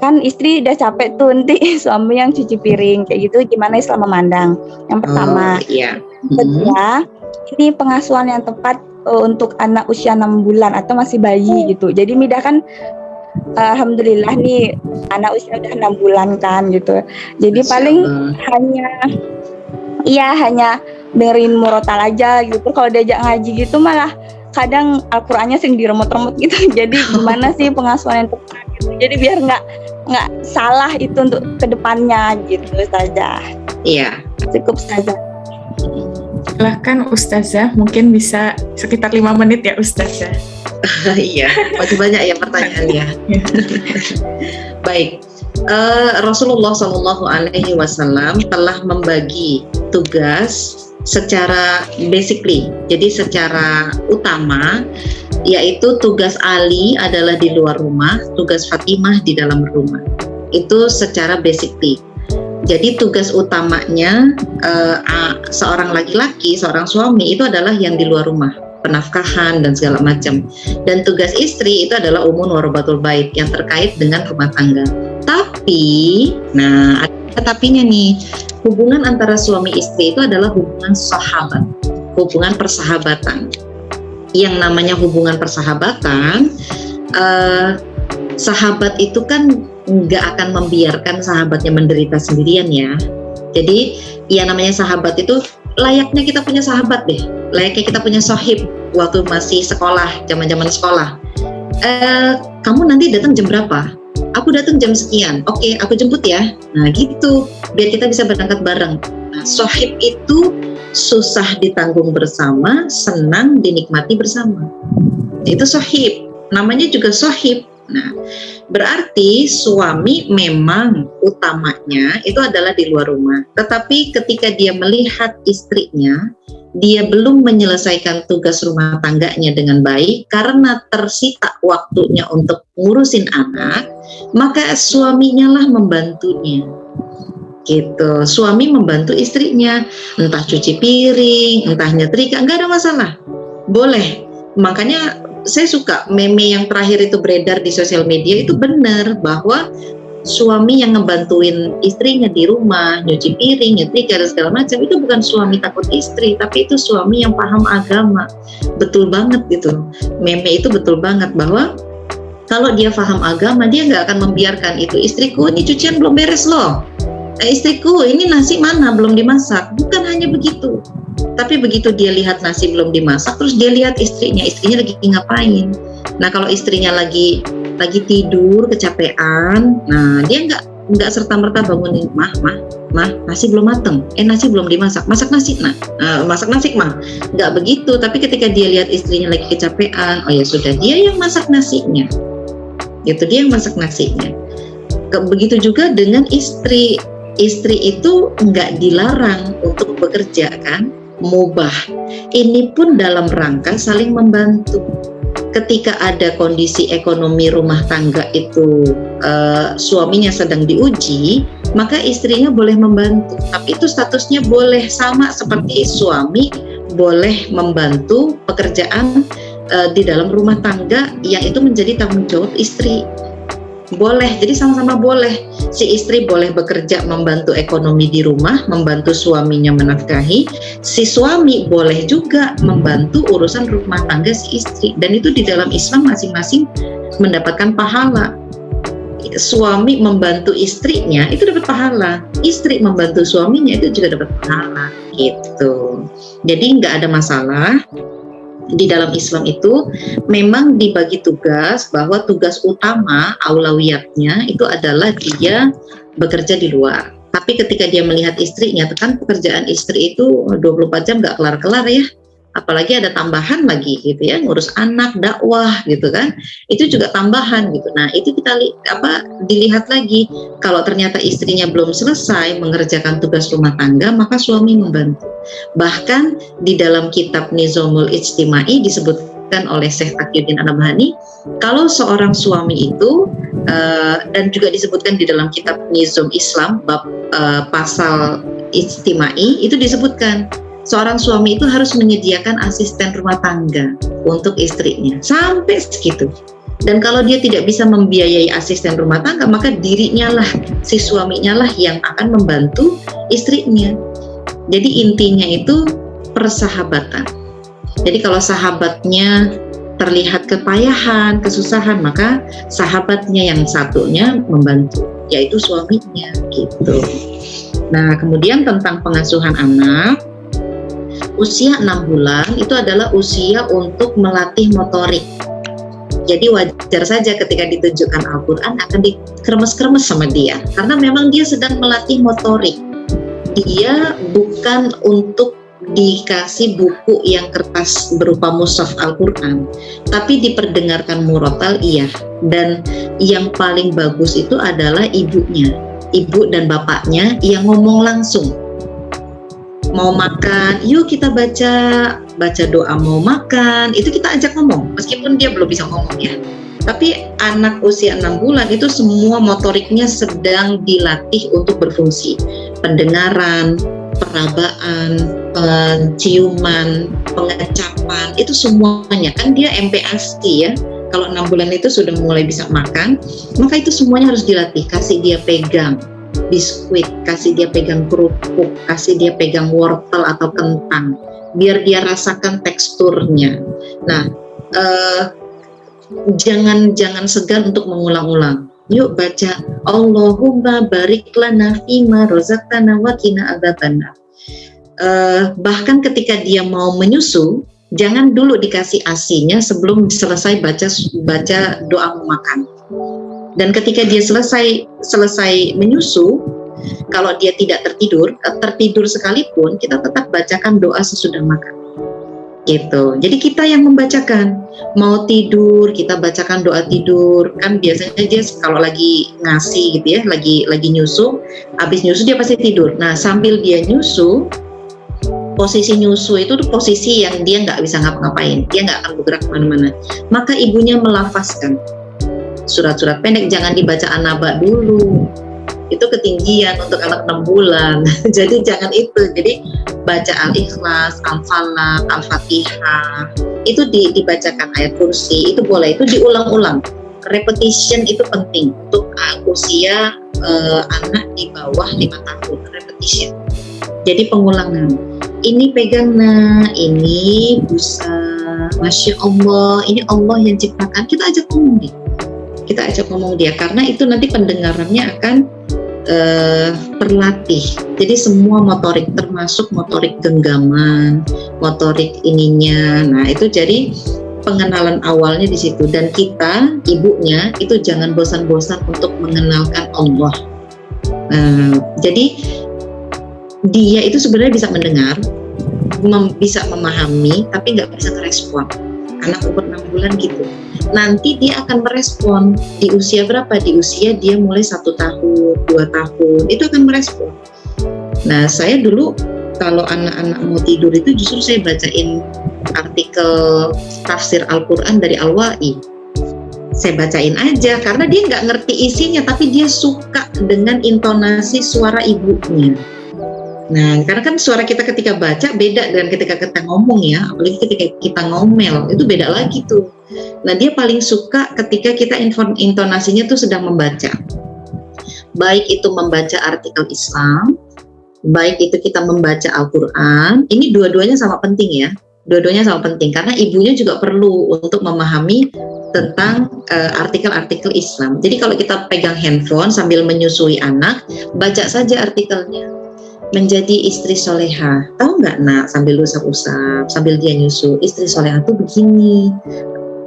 kan istri udah capek tuh, nanti suami yang cuci piring kayak gitu. Gimana Islam memandang? Yang pertama. Iya. Kedua, ini pengasuhan yang tepat untuk anak usia 6 bulan atau masih bayi gitu. Jadi Midah kan alhamdulillah nih anak usia udah 6 bulan kan gitu. Jadi Masya paling Allah. hanya dengerin murotal aja gitu. Kalau diajak ngaji gitu malah kadang Al-Qur'annya sering diremut-remut gitu. Jadi gimana sih pengasuhan yang tepat gitu. Jadi biar nggak salah itu untuk kedepannya gitu saja. Iya. Cukup saja. Silahkan Ustazah, mungkin bisa sekitar 5 menit ya Ustazah. Iya, masih banyak ya pertanyaannya. Baik, Rasulullah SAW telah membagi tugas secara basically, jadi secara utama, yaitu tugas Ali adalah di luar rumah, tugas Fatimah di dalam rumah. Itu secara basically. Jadi tugas utamanya seorang laki-laki, seorang suami itu adalah yang di luar rumah, penafkahan dan segala macam. Dan tugas istri itu adalah umun warabatul bait yang terkait dengan rumah tangga. Tapi, nah ada tapinya nih, hubungan antara suami istri itu adalah hubungan sahabat, hubungan persahabatan. Yang namanya hubungan persahabatan, sahabat itu kan nggak akan membiarkan sahabatnya menderita sendirian ya. Jadi ya namanya sahabat itu layaknya kita punya sahabat deh, layaknya kita punya sohib waktu masih sekolah, zaman-zaman sekolah. Kamu nanti datang jam berapa? Aku datang jam sekian. Oke, aku jemput ya. Nah gitu, biar kita bisa berangkat bareng. Nah, sohib itu susah ditanggung bersama, senang dinikmati bersama. Itu sohib, namanya juga sohib. Nah, berarti suami memang utamanya itu adalah di luar rumah. Tetapi ketika dia melihat istrinya, dia belum menyelesaikan tugas rumah tangganya dengan baik karena tersita waktunya untuk ngurusin anak, maka suaminya lah membantunya. Gitu, suami membantu istrinya, entah cuci piring, entah nyetrika, nggak ada masalah, boleh. Makanya saya suka meme yang terakhir itu beredar di sosial media, itu benar bahwa suami yang ngebantuin istrinya di rumah, nyuci piring, nyetrika dan segala macam, itu bukan suami takut istri, tapi itu suami yang paham agama. Betul banget gitu, meme itu betul banget bahwa kalau dia paham agama, dia nggak akan membiarkan itu, istriku ini cucian belum beres loh, istriku ini nasi mana belum dimasak. Bukan hanya begitu, tapi begitu dia lihat nasi belum dimasak, terus dia lihat istrinya lagi ngapain. Nah kalau istrinya lagi tidur kecapean, nah dia nggak serta-merta bangunin, mah nasi belum mateng, nasi belum dimasak, masak nasi masak nasi mah, nggak begitu. Tapi ketika dia lihat istrinya lagi kecapean, oh ya sudah, dia yang masak nasinya, gitu, dia yang masak nasinya. Begitu juga dengan istri itu nggak dilarang untuk bekerja kan, mubah. Ini pun dalam rangka saling membantu. Ketika ada kondisi ekonomi rumah tangga itu suaminya sedang diuji, maka istrinya boleh membantu. Tapi itu statusnya boleh sama seperti suami boleh membantu pekerjaan di dalam rumah tangga yang itu menjadi tanggung jawab istri. Boleh, jadi sama-sama boleh. Si istri boleh bekerja membantu ekonomi di rumah, membantu suaminya menafkahi. Si suami boleh juga membantu urusan rumah tangga si istri. Dan itu di dalam Islam masing-masing mendapatkan pahala. Suami membantu istrinya itu dapat pahala, istri membantu suaminya itu juga dapat pahala, gitu. Jadi nggak ada masalah. Di dalam Islam itu memang dibagi tugas, bahwa tugas utama aulawiyatnya itu adalah dia bekerja di luar. Tapi ketika dia melihat istrinya, kan pekerjaan istri itu 24 jam nggak kelar-kelar ya. apalagi ada tambahan lagi gitu ya, ngurus anak, dakwah gitu kan, itu juga tambahan gitu. Nah itu kita dilihat lagi, kalau ternyata istrinya belum selesai mengerjakan tugas rumah tangga, maka suami membantu. Bahkan di dalam kitab Nizamul Ijtimai disebutkan oleh Syekh Taqiyuddin An-Nabhani, kalau seorang suami itu dan juga disebutkan di dalam kitab Nizam Islam bab pasal Ijtimai itu disebutkan seorang suami itu harus menyediakan asisten rumah tangga untuk istrinya sampai segitu. Dan kalau dia tidak bisa membiayai asisten rumah tangga, maka dirinya lah, si suaminya lah yang akan membantu istrinya. Jadi intinya itu persahabatan. Jadi kalau sahabatnya terlihat kepayahan, kesusahan, maka sahabatnya yang satunya membantu, yaitu suaminya gitu. Nah, kemudian tentang pengasuhan anak, usia 6 bulan itu adalah usia untuk melatih motorik. Jadi wajar saja ketika ditunjukkan Al-Quran akan dikremes-kremes sama dia, karena memang dia sedang melatih motorik. Dia bukan untuk dikasih buku yang kertas berupa mushaf Al-Quran, tapi diperdengarkan murotal iya. Dan yang paling bagus itu adalah ibunya, ibu dan bapaknya yang ngomong langsung. Mau makan, yuk kita baca doa mau makan, itu kita ajak ngomong, meskipun dia belum bisa ngomong ya. Tapi anak usia 6 bulan itu semua motoriknya sedang dilatih untuk berfungsi. Pendengaran, perabaan, penciuman, pengecapan, itu semuanya. Kan dia MPASI ya, kalau 6 bulan itu sudah mulai bisa makan, maka itu semuanya harus dilatih. Kasih dia pegang biskuit, kasih dia pegang kerupuk, kasih dia pegang wortel atau kentang, biar dia rasakan teksturnya. Nah, jangan segan untuk mengulang-ulang. Yuk baca Allahumma barik lana fima rozaqtana wa qina adzabannar. Bahkan ketika dia mau menyusu, jangan dulu dikasih ASI-nya sebelum selesai baca doa mau makan. Dan ketika dia selesai menyusu, kalau dia tidak tertidur sekalipun, kita tetap bacakan doa sesudah makan. Gitu. Jadi kita yang membacakan. Mau tidur, kita bacakan doa tidur. Kan biasanya dia kalau lagi ngasih gitu ya, lagi nyusu, habis nyusu dia pasti tidur. Nah, sambil dia nyusu, posisi nyusu itu tuh posisi yang dia nggak bisa ngapa-ngapain, dia nggak akan bergerak kemana-mana. Maka ibunya melafazkan surat-surat pendek, jangan dibaca An-Naba dulu, itu ketinggian untuk anak 6 bulan. Jadi jangan itu, jadi baca Al-Ikhlas, Al-Falaq, Al-Fatihah, itu dibacakan ayat kursi, itu boleh, itu diulang-ulang. Repetition itu penting untuk usia anak di bawah 5 tahun, repetition. Jadi pengulangan, ini pegang nah, ini busa, Masya Allah, ini Allah yang ciptakan, kita ajak ngomong dia, karena itu nanti pendengarannya akan terlatih. Jadi semua motorik, termasuk motorik genggaman, motorik ininya. Nah itu jadi pengenalan awalnya di situ. Dan kita, ibunya, itu jangan bosan-bosan untuk mengenalkan Allah. Jadi dia itu sebenarnya bisa mendengar, bisa memahami, tapi nggak bisa merespon. Anak umur 6 bulan gitu. Nanti dia akan merespon di usia berapa? Di usia dia mulai 1 tahun, 2 tahun, itu akan merespon. Nah, saya dulu kalau anak-anak mau tidur itu justru saya bacain artikel tafsir Al-Quran dari Al-Wa'i. Saya bacain aja, karena dia nggak ngerti isinya, tapi dia suka dengan intonasi suara ibunya. Nah, karena kan suara kita ketika baca beda dengan ketika kita ngomong ya, apalagi ketika kita ngomel, itu beda lagi tuh. Nah, dia paling suka ketika kita intonasinya tuh sedang membaca. Baik itu membaca artikel Islam, baik itu kita membaca Al-Quran, ini dua-duanya sama penting ya. Dua-duanya sama penting, karena ibunya juga perlu untuk memahami tentang artikel-artikel Islam. Jadi kalau kita pegang handphone sambil menyusui anak, baca saja artikelnya. Menjadi istri soleha, tahu nggak nak, sambil usap-usap, sambil dia nyusu, istri soleha tuh begini.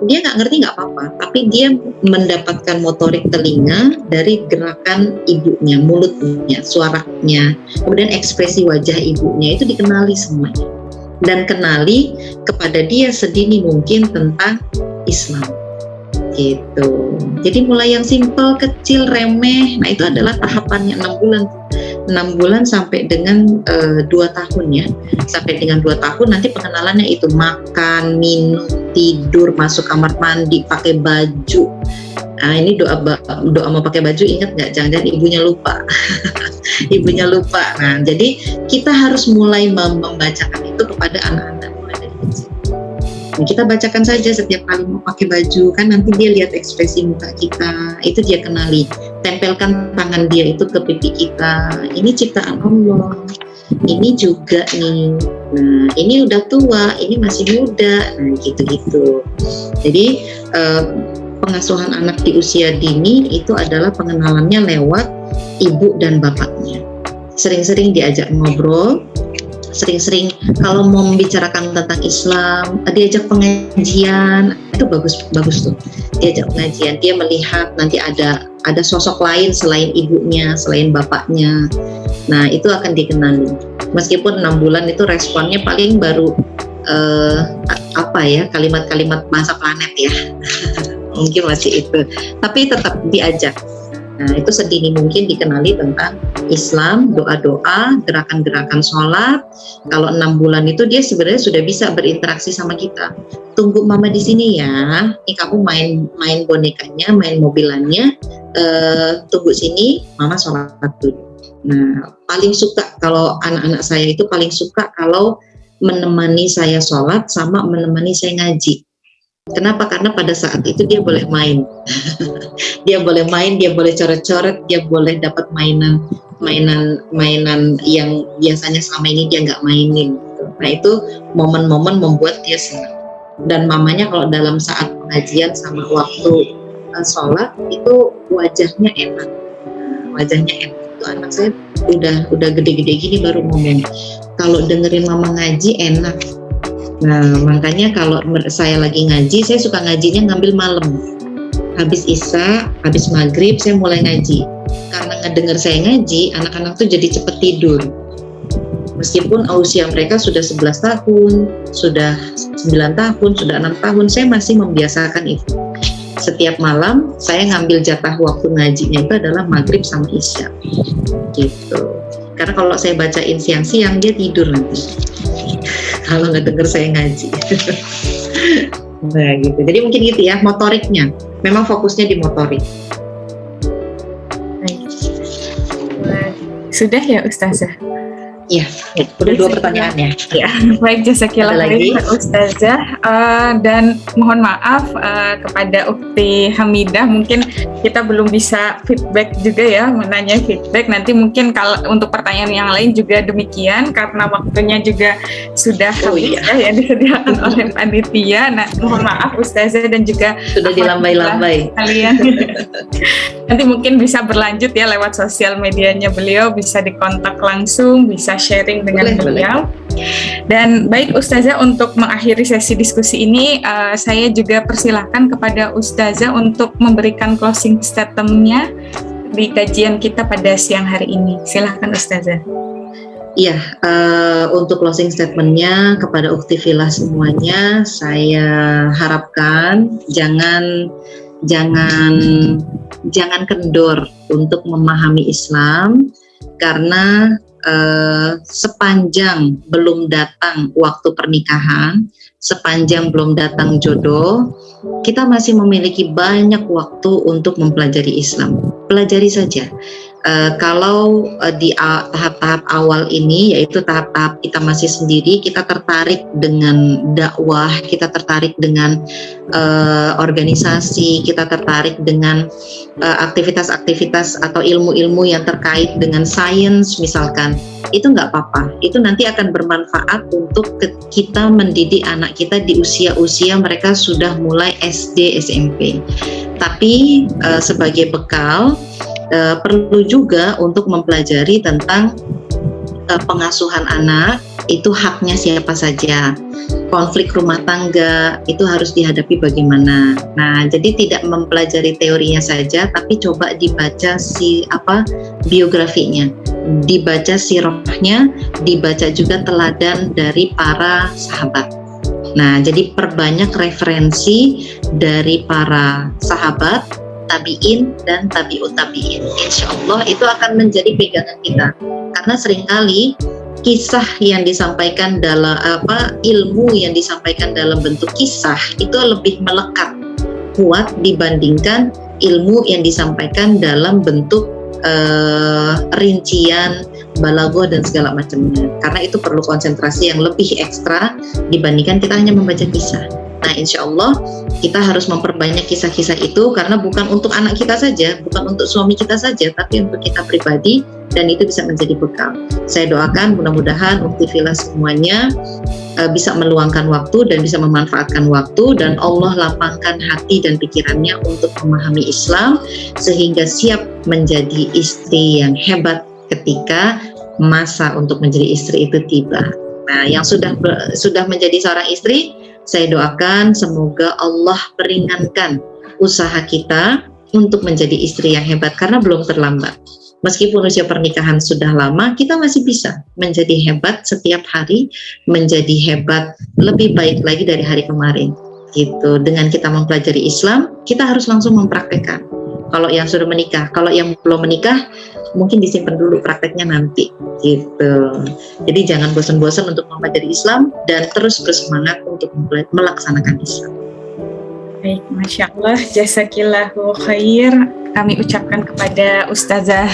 Dia nggak ngerti nggak apa-apa, tapi dia mendapatkan motorik telinga dari gerakan ibunya, mulutnya, suaranya, kemudian ekspresi wajah ibunya itu dikenali semuanya. dan kenali kepada dia sedini mungkin tentang Islam. Gitu. Jadi mulai yang simple, kecil, remeh. Nah itu adalah tahapannya 6 bulan. 6 bulan sampai dengan 2 tahun ya. Sampai dengan 2 tahun nanti pengenalannya itu makan, minum, tidur, masuk kamar mandi, pakai baju. Nah ini doa mau pakai baju, ingat nggak? Jangan-jangan ibunya lupa. Ibunya lupa. Nah jadi kita harus mulai membacakan itu kepada anak-anak mulai dari kecil. Nah, kita bacakan saja setiap kali mau pakai baju, kan nanti dia lihat ekspresi muka kita, itu dia kenali. Tempelkan tangan dia itu ke pipi kita. Ini ciptaan Allah. Ini juga nih. Nah, ini udah tua, ini masih muda. Nah, gitu-gitu. Jadi pengasuhan anak di usia dini itu adalah pengenalannya lewat ibu dan bapaknya. Sering-sering diajak ngobrol, sering-sering kalau mau membicarakan tentang Islam, diajak pengajian, itu bagus tuh. Diajak pengajian, dia melihat nanti ada sosok lain selain ibunya, selain bapaknya. Nah, itu akan dikenali. Meskipun 6 bulan itu responnya paling baru kalimat-kalimat bahasa planet ya. Mungkin masih itu. Tapi tetap diajak. Nah, itu sedini mungkin dikenali tentang Islam, doa-doa, gerakan-gerakan sholat. Kalau 6 bulan itu dia sebenarnya sudah bisa berinteraksi sama kita. Tunggu mama di sini ya. Ini kamu main bonekanya, main mobilannya. Tunggu sini, mama sholat dulu. Nah, paling suka kalau anak-anak saya itu paling suka kalau menemani saya sholat sama menemani saya ngaji. Kenapa? Karena pada saat itu dia boleh main. Dia boleh main, dia boleh coret-coret, dia boleh dapat mainan yang biasanya selama ini dia nggak mainin. Nah itu momen-momen membuat dia senang. Dan mamanya kalau dalam saat pengajian sama waktu sholat itu wajahnya enak. Wajahnya enak. Itu anak saya udah gede-gede gini baru ngomong. Kalau dengerin mama ngaji enak. Nah makanya kalau saya lagi ngaji, saya suka ngajinya ngambil malam. Habis isya, habis maghrib saya mulai ngaji. Karena ngedenger saya ngaji, anak-anak tuh jadi cepet tidur. Meskipun usia mereka sudah 11 tahun, sudah 9 tahun, sudah 6 tahun, saya masih membiasakan itu. Setiap malam saya ngambil jatah waktu ngajinya itu adalah maghrib sama isya. Gitu. Karena kalau saya bacain siang-siang dia tidur nanti. Kalau nggak denger saya ngaji. Nah gitu. Jadi mungkin gitu ya motoriknya. Memang fokusnya di motorik. Sudah ya Ustazah? Iya, udah 2 pertanyaannya. Ya, baik, jazakillah khairan Ustazah. Dan mohon maaf kepada Ukti Hamidah, mungkin kita belum bisa feedback juga ya, menanya feedback. Nanti mungkin kalau untuk pertanyaan yang lain juga demikian, karena waktunya juga sudah habis yang disediakan oleh panitia. Nah, mohon maaf Ustazah dan juga sudah dilambai-lambai kalian. Nanti mungkin bisa berlanjut ya lewat sosial medianya beliau, bisa dikontak langsung, bisa sharing dengan beliau. Dan baik Ustazah, untuk mengakhiri sesi diskusi ini, saya juga persilahkan kepada Ustazah untuk memberikan closing statement-nya di kajian kita pada siang hari ini. Silahkan Ustazah. Iya, untuk closing statement-nya kepada Ukti Fillah semuanya, saya harapkan jangan kendor untuk memahami Islam, karena sepanjang belum datang waktu pernikahan, sepanjang belum datang jodoh, kita masih memiliki banyak waktu untuk mempelajari Islam. Pelajari saja. Kalau di tahap-tahap awal ini, yaitu tahap-tahap kita masih sendiri, kita tertarik dengan dakwah, kita tertarik dengan organisasi, kita tertarik dengan aktivitas-aktivitas atau ilmu-ilmu yang terkait dengan sains misalkan, itu nggak apa-apa. Itu nanti akan bermanfaat untuk kita mendidik anak kita di usia-usia mereka sudah mulai SD, SMP. Tapi sebagai bekal, perlu juga untuk mempelajari tentang pengasuhan anak, itu haknya siapa saja, konflik rumah tangga itu harus dihadapi bagaimana. Nah, jadi tidak mempelajari teorinya saja, tapi coba dibaca biografinya. dibaca sirahnya, dibaca juga teladan dari para sahabat. Nah, jadi perbanyak referensi dari para sahabat, tabi'in dan tabi'ut tabi'in. Insya Allah itu akan menjadi pegangan kita. Karena seringkali kisah yang disampaikan dalam ilmu yang disampaikan dalam bentuk kisah itu lebih melekat, kuat dibandingkan ilmu yang disampaikan dalam bentuk rincian, balaghah dan segala macamnya. Karena itu perlu konsentrasi yang lebih ekstra dibandingkan kita hanya membaca kisah. Nah, insya Allah kita harus memperbanyak kisah-kisah itu karena bukan untuk anak kita saja, bukan untuk suami kita saja, tapi untuk kita pribadi, dan itu bisa menjadi bekal. Saya doakan mudah-mudahan Uktifillah semuanya bisa meluangkan waktu dan bisa memanfaatkan waktu, dan Allah lapangkan hati dan pikirannya untuk memahami Islam sehingga siap menjadi istri yang hebat ketika masa untuk menjadi istri itu tiba. Nah, yang sudah menjadi seorang istri, saya doakan semoga Allah meringankan usaha kita untuk menjadi istri yang hebat karena belum terlambat. Meskipun usia pernikahan sudah lama, kita masih bisa menjadi hebat setiap hari, menjadi hebat lebih baik lagi dari hari kemarin. Gitu. Dengan kita mempelajari Islam, kita harus langsung mempraktekkan. Kalau yang sudah menikah, kalau yang belum menikah, mungkin disimpan dulu prakteknya nanti. Gitu. Jadi jangan bosan-bosan untuk mempelajari Islam dan terus bersemangat untuk melaksanakan Islam. Baik, Masya Allah, jazakillahu khair. Kami ucapkan kepada Ustazah